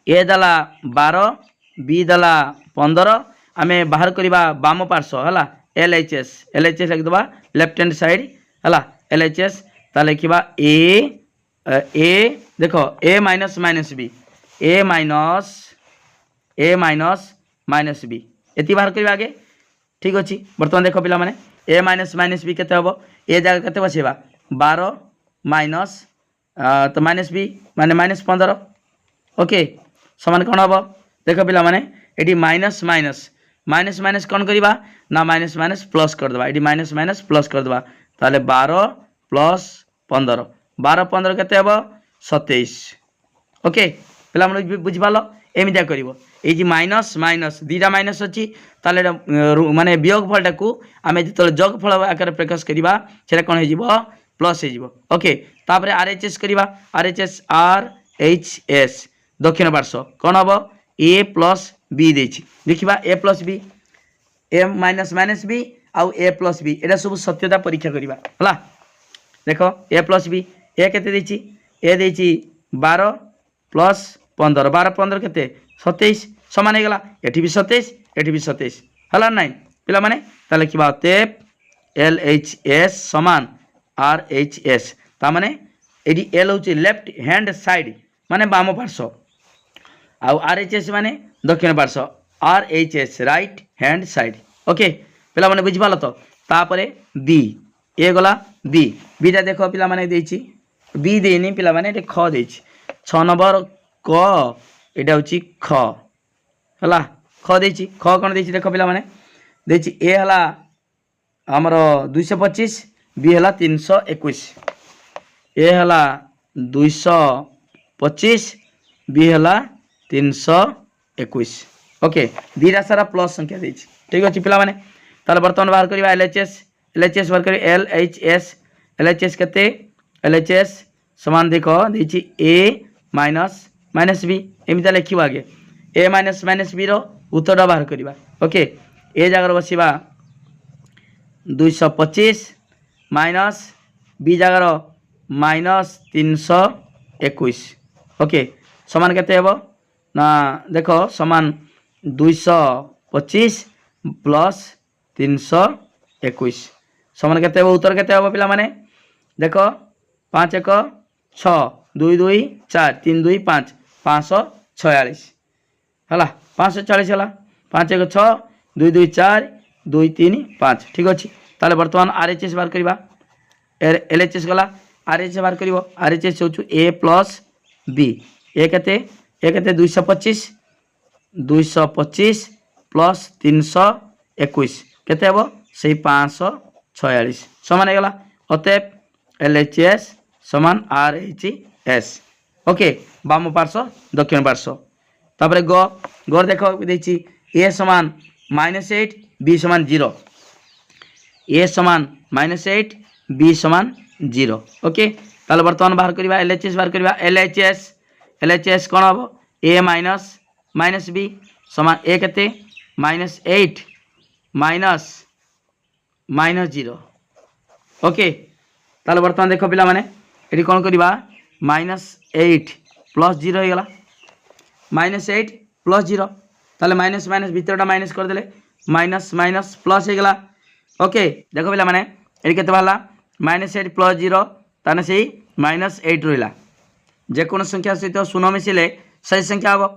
ए दला 12 बी दला 15 आम बाहर करवा बाम पार्श्व है एल एच एस लिखिदेवा लेफ्ट हैंड साइड है एल एच एस ता लिखा ए देख A minus minus B A minus B ये बाहर करवा आगे ठीक अच्छे बर्तमान देख पिला माने ए माइनस माइनस बी केते हबो ए जगह केते बसेबा 12 माइनस तो माइनस बी माने माइनस 15 ओके समान कौन हम देख पिला माने ये माइनस माइनस माइनस माइनस कौन करवा ना माइनस माइनस प्लस करदे ये माइनस माइनस प्लस करदे ताले 12 प्लस 15 12 15 केते हबो 27 ओके पिला माने बुझिपाल एमितिया करिवो ये जी माइनस माइनस दीटा माइनस अच्छी ताले माने वियोगफलटा को आम जो जोगफल आकार प्रकाश करवा से कौन हो प्लस हो ओके तापर आर एच एस करवा आर एच एस दक्षिण पार्श्व कौन हम ए प्लस बी देखा ए plus B A minus minus B आउ ए प्लस बी एटा सब सत्यता परीक्षा करवा है देख ए प्लस बी ए के 12 प्लस 15 12 15 के 27 समान हो गला एठी भी 27 एठी भी 27 है ना पिला माने ता लिखा तेप एल एच एस समान आर एच एस ता माने एडी एल हूँ लेफ्ट हैंड साइड माने बाम पार्श्व आउ आर एच एस माने दक्षिण पार्श्व are H S right hand side okay पिला माने बुझिपाल तो तापरे बी ए गला बी बीटा देख पिला माने देछि बी देनी पिला माने एटे ख देछि 6 नंबर क एटा हूँ ख है ख देछि ख कौन देछि देख पिला माने देछि ए हला हमर 225 बी हला 321 ए हला 225 बी हला 321 ओके दीटा सारा प्लस संख्या देछि ठीक अच्छे पिला माने ताले बर्तमान बाहर करवा एल एच एस बाहर कर एल एच एस केते एल एच एस समान देख देछि ए माइनस माइनस बी एमिता लिखिबा आगे ए माइनस माइनस बी रो उत्तरटा बाहर करवा ओके ए जगह बसवा 225 माइनस बी जगार माइनस 321 ओके समान केते हेबो ना देख समान 225 प्लस 321 समान केते हेबो उत्तर केते हेबो पिला माने देख 5 1 6 2 2 4 3 2 5 546 है 540 है 5 1 6 2 2 4 2 3 5 ठीक अच्छे ताले बर्तमान आर एच एस बाहर करवा एल एच एस गला आर एच एस बाहर कर आर एच एस हूँ ए प्लस बी ए के 225 प्लस 321 केते हेबो से 546 समान होगा अतएव एल एच एस समान आर एच एस ओके बाम पार्श्व दक्षिण पार्श्व तापर ग देख देखी ए समान -8 बी समान 0 ए समान -8 बी समान 0 ओके ताले बर्तमान बाहर करवा एल एच एस बाहर करवा एल एच एस कौन हम ए माइनस माइनस बी समान ए केते -8 माइनस -0 ओके ताले बर्तमान देख पिला माने एटी कौन करवा -8 प्लस 0 हो गला -8 प्लस 0 ताले माइनस माइनस भितरटा माइनस करदे माइनस माइनस प्लस हो गला ओके देख पिला माने एटी केते बाहला -8 प्लस 0 ताने से -8 रहिला जेकोन संख्या सहित शून्य मिसिले सही संख्या हम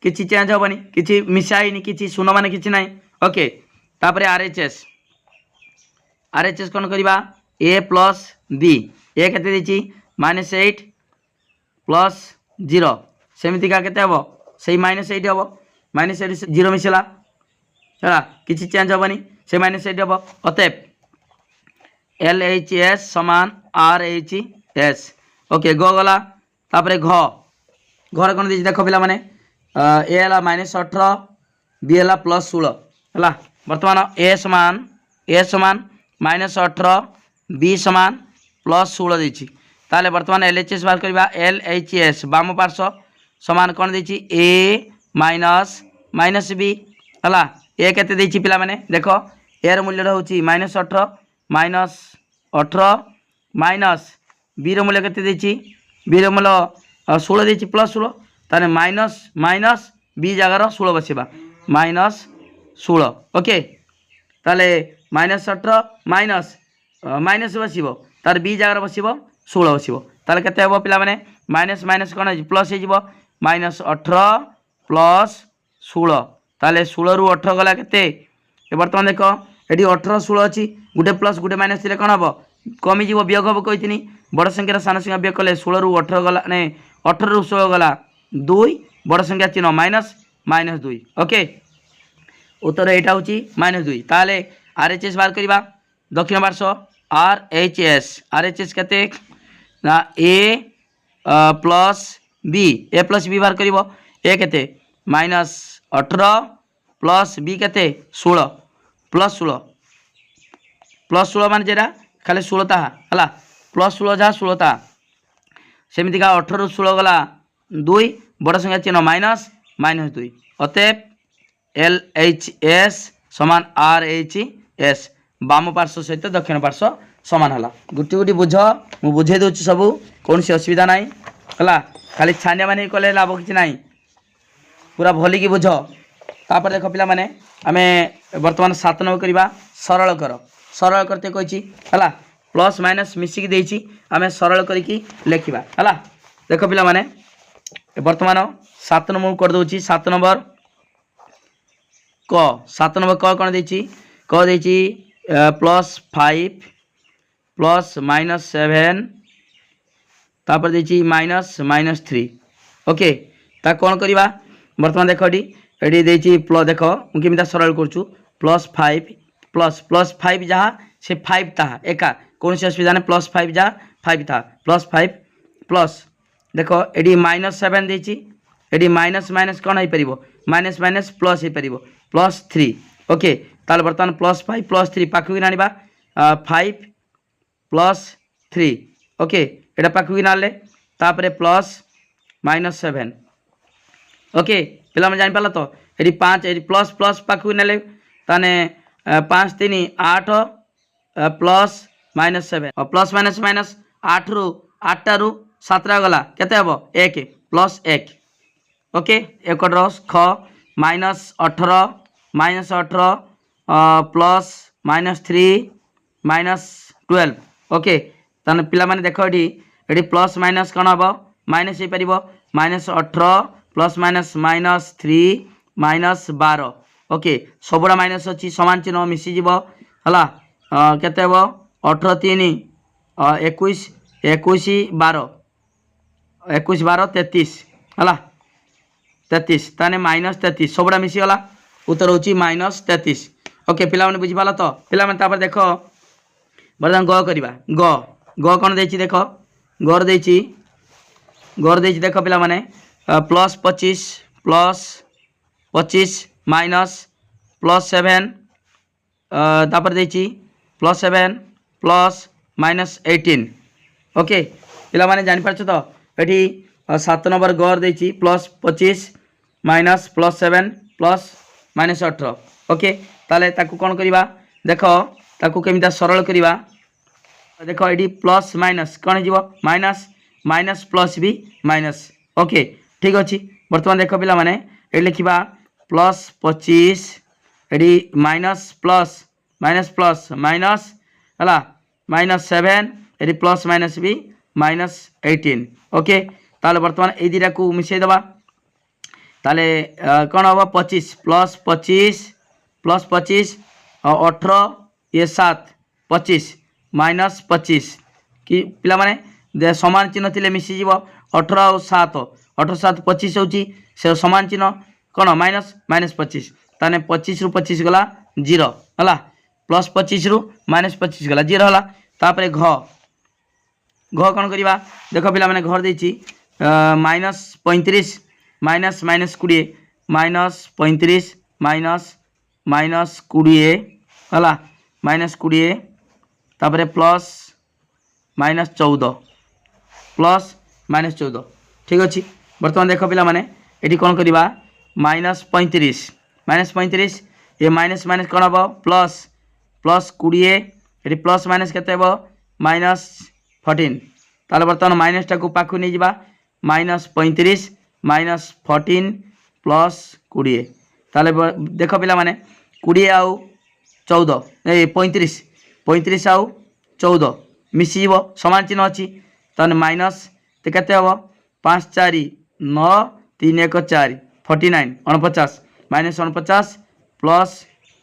किसी चेंज हेनी कि मिसाईनी कि शून्य मान कि ना ओके तापर आर एच एस कौन करवा ए प्लस बी ए केते -8 प्लस 0 सेमती का केते हम से -8 हम -8 से 0 मिसला है कि चेंज हेनी से -8 हम अतएव एल एच एस समान आर एच एस ओके ग गला तापर घ घर कौन देख देख पे ए है -18 बी है +16 है बर्तमान ए समान -18 बी समान +16 देती ताले बर्तमान LHS बाहर करवा LHS बाम पार्श्व समान कौन देती ए माइनस बी है ए केते देती पिला माने देख ए रो मूल्य होची -18 माइनस बी रो मूल्य केते देती बी रो मूल्य 16 देती +16 ताने माइनस बी जगार 16 बसवा -16 ओके ताले -18 माइनस बसव तार बी जगार बसव 16 बसव ताले केते हबो पिला माने माइनस माइनस कोन है प्लस हो -18 + 16 ताले 16 रु 18 गला केते ए बर्तमान देख एडी 18 16 अछि गुटे प्लस गुटे माइनस दिले कोन हबो कमी जीवो वियोग हबो कहितनी बड़ संख्या सान संख्या वियोग कले 16 रु 18 गला ने 18 रु 16 गला 2 बड़ संख्या चिन्ह -2 ओके उत्तर एटा होची -2 ताले RHS बाहर करबा दक्षिण पार्श्व RHS केते ना A प्लस B बाहर करिवो A केते -18 प्लस B केते 16 +16 मान जेरा खाली 16 ता हला +16 जा 16 ता सेमिति का 18 रु 16 गला 2 बड़ संख्या चिन्ह -2 अतएव LHS समान RHS बाम पार्श्व सहित दक्षिण पार्श्व समान हला गुटी गुटी बुझ मु बुझे दोछि सब कौन सी असुविधा नाही हला खाली छानिया माने कले लाभ किछि नाही पूरा भली की बुझ तापर देख पिला माने आमे वर्तमान 7 नंबर करबा सरल करते कहिछि हला प्लस माइनस मिसिक देछि आमे सरल करिकि लेखिबा हला देख पिला माने वर्तमान 7 नंबर कर दोछि 7 नंबर क कौन देछि क देछि +5 प्लस -7 तापर देछि -3 ओके ता कौन करबा वर्तमान देख एडी देछि प्लस देख मु केमिता सरल करछु +5 +5 जहाँ से 5 ताहा एका कौन सी असुविधा नहीं +5 जहाँ 5 था +5 प्लस देख एडी -7 देछि एडी माइनस कौन हो पारिबो माइनस प्लस हो पारिबो +3 ओके ताल बर्तमान +5 +3 पाखु कि आनिबा 5 +3 ओके एटा पाखु कि नाले तापरे +-7 ओके पिला में जान पाला तो एडी 5 एडी प्लस पाखु नेले ताने 5 3 8 प्लस -7 और प्लस माइनस 8 रु 7 गला केते हबो 1 +1 ओके एक रस ख -18 प्लस -3 -12 ओके ताने पिला माने देखो एडी प्लस माइनस कौन हम माइनस हो पार -18 प्लस -3 -12 ओके सबुड़ा माइनस अच्छी सामान चिन्ह मिसीज है केते हम 18 3 21 12 33 है 33 ताने -33 सबुड़ा मिसीगला उत्तर हूँ -33 ओके पिला माने बुझीपाल तो पिला माने तापर देख बर्तमान ग करवा ग कौन देछि देख गर देछि देख पिला माने +25 -+7 तापर देछि +7 प्लस -18 ओके पिला माने जानि पारछ तो एठी 7 नंबर गर देछि +25 -+7 +-18 ओके ताले ताकू कौन करवा देख ताकू केमिता सरल करवा देख ये प्लस माइनस कौन हो माइनस प्लस भी माइनस ओके ठीक अच्छे बर्तमान देख पिला माने ये लिखा +25 ये माइनस माइनस है -7 ये प्लस माइनस भी -18 ओके ताले बर्तमान ये दुटा को मिसई दबा ताले कौन हम 25 +25 और 18 ये 7 25 -25 कि पिला माने समान चिन्ह थिले मिसीज 18 और 7 18 7 25 होची से समान चिन्ह कौन -25 ताने 25 रु 25 गला 0 है +25 रु -25 गला 0 है तापर घ कौन करवा देख पिला मैंने घर देती -35 माइनस माइनस 20 -35 माइनस माइनस 20 है -20 तापर प्लस -14 प्लस -14 ठीक अच्छे। बर्तमान देख पिला माने ये कौन करवा -35 ये माइनस माइनस कौन हम प्लस प्लस 20 ये प्लस माइनस केते हम -14 ताले बर्तमान माइनस टाक पाखु नहीं जा -35 -14 प्लस 20 ताले देख पिला माने 20 आउ 14 ए 35 आउ 14 मिसी सामान चिन्ह अच्छी ताने माइनस तो केते हम 5 4 9 3 1 4 49 49 -49 प्लस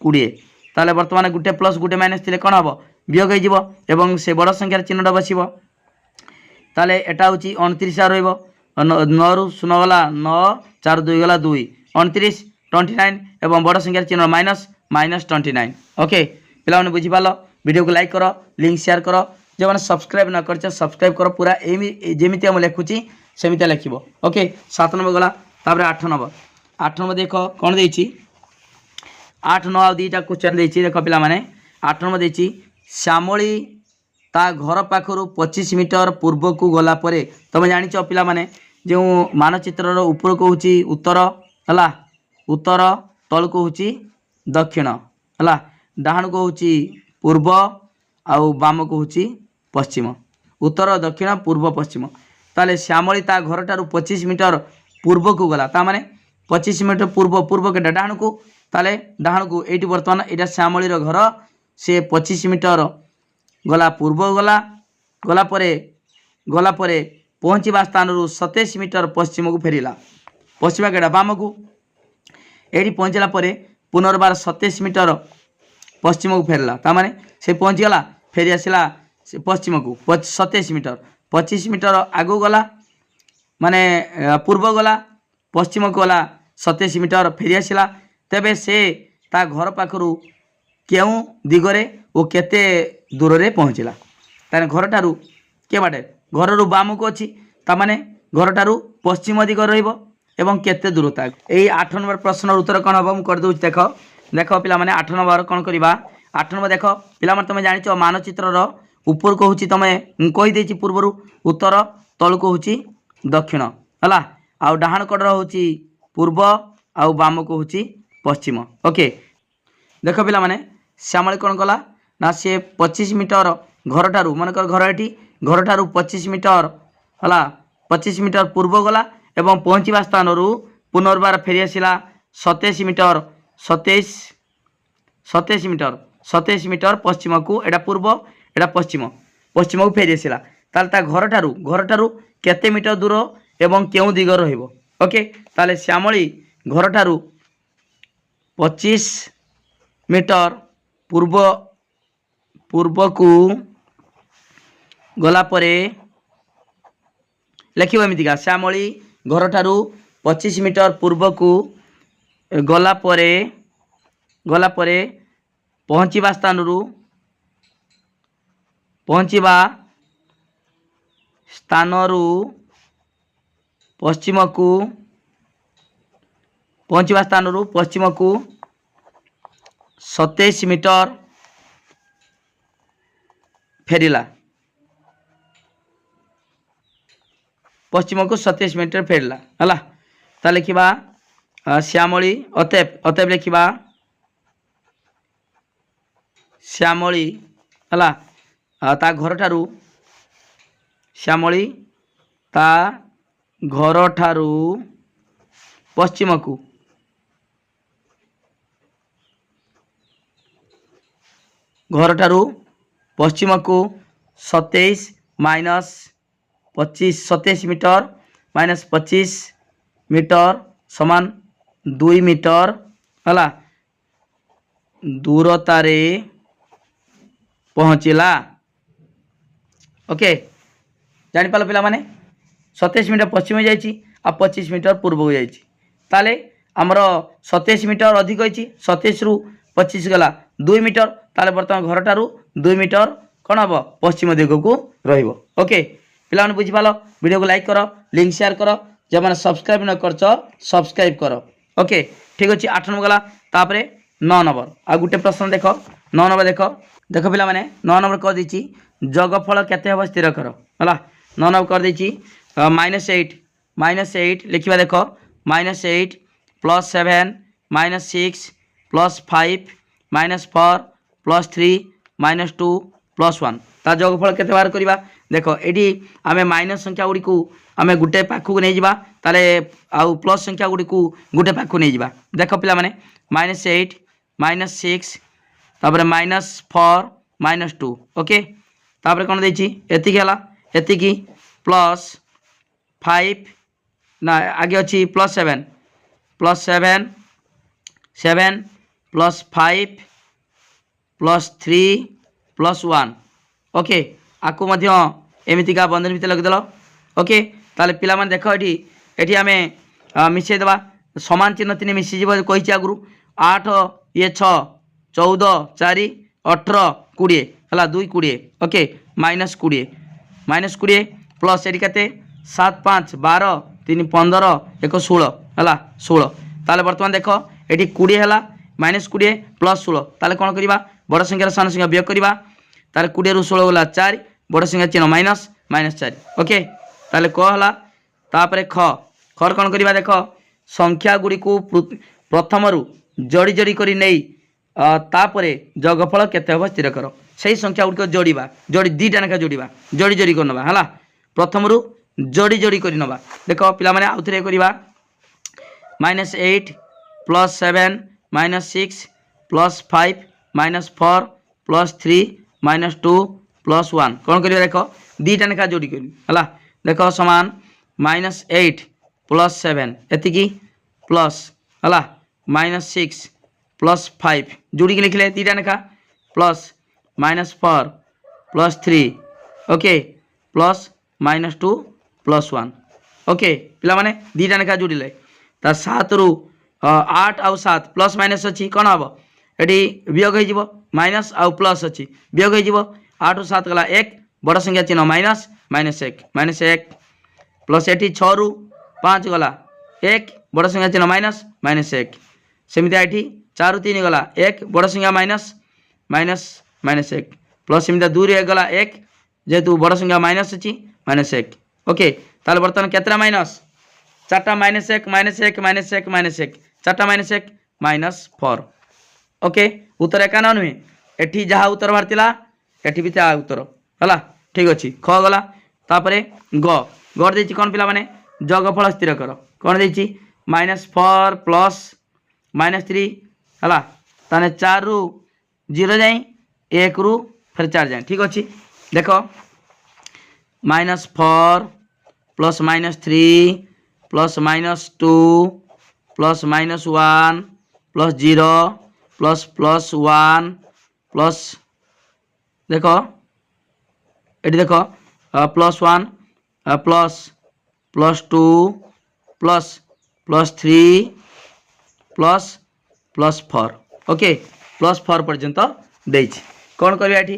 20 ताले बर्तमान गुटे प्लस गुटे माइनस थी कौन हम वियोग हो से बड़ संख्यार चिन्हटा बसब ताले एटा हूँ 29 रहा 9 रु 0 गला 9 4 2 गला 2 29 29 एवं बड़ संख्यार चिन्ह -29 ओके पिला बुझीपाल वीडियो को लाइक कर लिंक शेयर कर जो मैंने सब्सक्राइब न कर सब्सक्राइब कर पूरा जमी लिखुची सेमती लिख ओके 7 नंबर गला 8 नंबर देख कौन देती 8 9 आ दुईटा क्वेश्चन देती देख पिला माने 8 नंबर देती श्यामली ता घर पाखर 25 मीटर पूर्व को गला परे तुम जानिच पिला माने जो मानचित्र ऊपर को हूँ उत्तर है उत्तर तल को हूँ दक्षिण है डाहाण को हूँ पूर्व आउ बाम को हूँ पश्चिम उत्तर दक्षिण पूर्व पश्चिम ताले श्यामली ता घर ठार 25 मीटर पूर्व को गला ता माने 25 मीटर पूर्व पूर्व के डाहाण को ताले डाहाण को ये बर्तमान यहाँ श्यामली घर से 25 मीटर गला पूर्व गला परे पहुँचवा स्थान 27 मीटर पश्चिम को फेरला पश्चिम केड़ा बाम को ये पहुँचला पुनर्बार 27 मीटर पश्चिम को फेरला ताने से पहुँचीगला फेरी आसला पश्चिम को 27 मीटर 25 मीटर आगू गला माने पूर्व गला पश्चिम को गला 27 मीटर फेरी आसला तेबे से ता घर पाखरु केउ दिगरे ओ केते दूर रे पहुँचला ताने घर ठारू के बाटे घर रु बाम को अच्छी ताने घर ठारू पश्चिम दिग रहिबो एवं केते दूरता यही 8 नंबर प्रश्न उत्तर कौन हम कर दउछ देख देख पिला माने 8 नंबर कौन करवा 8 नंबर देख पिला माने तुम जानिच मानचित्र ऊपर को हूँ तुम कही देछि पूर्वर उत्तर तल को हूँ दक्षिण है आउ डाहाण कड़ हूँ पूर्व आउ बाम को हूँ पश्चिम ओके देख पिला माने श्यामली कौन कला ना सी 25 मीटर घर ठारू मनकर घर ये घर ठारू 25 मीटर है 25 मीटर पूर्व गला एवं पहुँचवा स्थान पुनर्बार फेरी आसला 27 मीटर 27 मीटर पश्चिम को एटा पूर्व एटा पश्चिम पश्चिम को फेरी आसला ताले घर ठारू केते मीटर दूर एवं केउ दिग रहिबो ओके ताले श्यामली घर ठारू 25 मीटर पूर्व को गला परे लिखिबो एमितिका श्यामली घर ठारू 25 मीटर पूर्व को गला परे पहुँचवा स्थान पश्चिम को पहुँचवा स्थान पश्चिम को 27 मीटर फेरिला पश्चिम को 27 मीटर फेरला है ता लिखा श्यामली अतएब लिखा श्यामली है ता घर ठारू श्यामली ता घर ठारू पश्चिम को घर ठारू पश्चिम को 27 माइनस 27 मीटर माइनस 25 मीटर समान 2 मीटर है दूरतारे पहुँचला ओके जापार पिला माने 27 मीटर पश्चिम जाइए आ 25 मीटर पूर्व को जाइए आमर 27 मीटर अधिक होती 27 रु 25 गला 2 मीटर ताले बर्तमान घर ठारू 2 मीटर कौन हम पश्चिम दिग को रोके पे बुझीपाल वीडियो को लाइक कर लिंक शेयर कर जो मैंने सब्सक्राइब न कर सब्सक्राइब कर ओके ठीक अच्छे 8 नंबर गला तापर 9 नंबर आ गोटे प्रश्न देख 9 नंबर देख देख पिला माने 9 नंबर कर दी जगफल केते हम स्थिर कर है 9 नंबर कर दी -8 लिखा देख -8 +7 -6 +5 -4 +3 -2 +1 ता जगफल केते बाहर करवा देख ये आम माइनस संख्या गुड़ी को आम गोटे पाखक नहीं जावा ताले आउ प्लस संख्या गुड़ी को गोटे पाखक नहीं जावा देख पिला माने -8 -6 तापर -4 -2 ओके तापर कौन देती एति +5 ना आगे अच्छी +7 +7 7 +5 +3 +1 ओके आपको एमतीका बंधन भितर लगिदेल ओके ताले पिला माने देख ये आम मिसेदेवा समान चिन्ह 3 मिसीज कही आगु 8 ये 6 14 4 18 20 है 2 20 ओके -20 प्लस ये के 7 5 12 3 15 1 16 है 16 ताले बर्तमान देख ये 20 है -20 प्लस 16 ताले कौन करवा बड़ संख्यार सान संख्या वियोग करवा ताले 20 रु 16 गला 4 बड़ संख्या चिन्ह -4 ओके ताले क है तापर खर कौन करवा देख संख्या गुड़ी को प्रथम रु जोड़ी जोड़ी कर नहीं तापरे जगफल केते हम स्थिर कर से संख्या गुड़िक जोड़ा जोड़ी 2टा लेखा जोड़ा जोड़ी जोड़ी कर नवा है प्रथम रु जोड़ी जोड़ी कर नवा देख पिला माने आउ थे करवा -8 +7 -6 +5 -4 +3 -2 +1 कौन कर देख 2टा लेखा जोड़ी कर देख समान -8 +7 एति प्लस है -6 +5 जोड़ी के लिखले 2टा लेखा प्लस -4 +3 ओके प्लस -2 +1 ओके पिला माने 2टा लेखा जोड़े ता 7 रु 8 आउ 7 प्लस माइनस अच्छी कौन हम ये वियोग हो माइनस आउ प्लस अच्छी वियोग हो 8 रु 7 गला 1 बड़ संख्या चिन्ह -1 प्लस ये 6 रु 5 गला 1 बड़ संख्या चिन्ह -1 सेमती ये 4 रु 3 गला 1 बड़ संख्या -1 प्लस सेमती 2 रु 1 गला 1 जेहेतु बड़ संख्या माइनस अच्छी -1 ओके ताले बर्तमान केतरा माइनस 4टा -1 -1 4टा -1 -4 ओके उत्तर एका नुहे एठी जहाँ उत्तर बाहर थिला एठी भी था उत्तर है ठीक अच्छे ख गला तापर ग देती कौन पिला माने जगफल स्थिर कर कौन देती -4 प्लस -3 है ताने 4 रु 0 जाए 1 रु फिर 4 जाए ठीक अच्छे देख -4 plus -3 plus -2 plus -1 plus 0 plus 1 plus देख ये देख +1 +2 +3 +4 ओके +4 पर्यंत देछि कौन करवा ये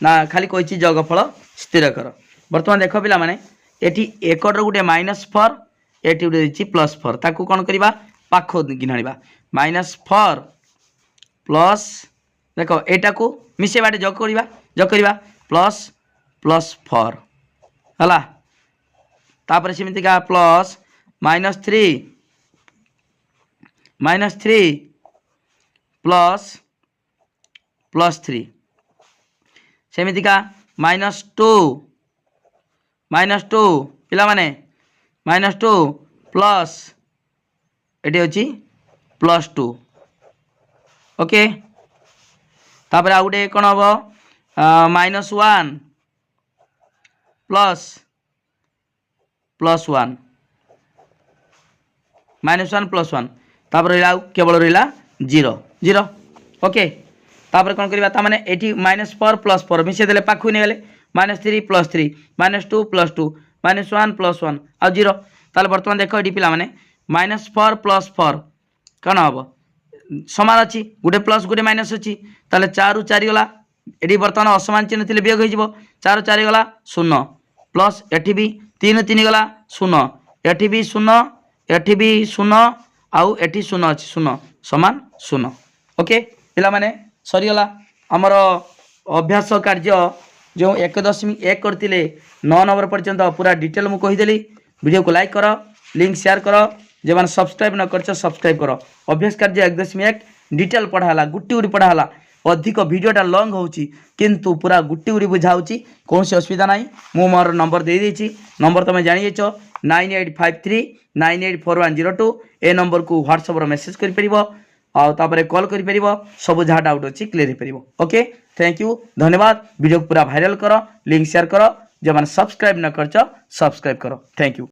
ना खाली कही जगफल स्थिर कर बर्तमान देख पिला माने ये एकड़ गोटे -4 ये गोटे +4 ताकू कौन करवा पाख गिनाणा -4 प्लस देख एटा को मिसेबाटे जग करवा +4 है तापर सेमतिका प्लस -3 प्लस +3 सेमतिका -2 पिला माने -2 प्लस ये अच्छी +2 ओके तापर आउ गोटे कौन हम -1 प्लस +1 -1 +1 तापर रहा केवल रहा 0 ओके तापर कौन करवा तामाने एटी -4 +4 मिसे देले पाखु नहीं गले -3 +3 -2 +2 -1 +1 आ 0 ताले बर्तमान देख ये पिला माने -4 +4 कौन हम सामान अच्छी गोटे प्लस गोटे माइनस अच्छी ताले 4 रु 4 गला एटी बर्तमान असमान चिन्ह थे वियोग हो 4 4 गला 0 प्लस एटी भी 3 3 गला 0 एटी भी 0 एटी भी 0 आउ एटी 0 अच्छी 0 समान 0 ओके पिला माने सरीगला आमर अभ्यास कार्य जो 1.1 करते 9 नंबर पर्यंत पूरा डिटेल मुझे कहीदेली वीडियो को लाइक कर लिंक शेयर कर जो मैंने सब्सक्राइब न कर सब्सक्राइब कर अभ्यास कार्य 1.1 डिटेल पढ़ाला गुटी गुटी पढ़ाला अधिक वीडियोटा लंग होची किंतु पूरा गुटी गुटी बुझाऊँगी कौन असुविधा ना मु मोर नंबर दे देछि नंबर तुम जानी 9853984102 ए नंबर को व्हाट्सएप मेसेज कर परिबो आउे कॉल कर सब जहाँ डाउट अच्छी क्लीयर हो पार ओके थैंक यू धन्यवाद वीडियो पूरा भाइराल कर लिंक शेयर कर जो मैंने सब्सक्राइब न कर सब्सक्राइब कर थैंक यू।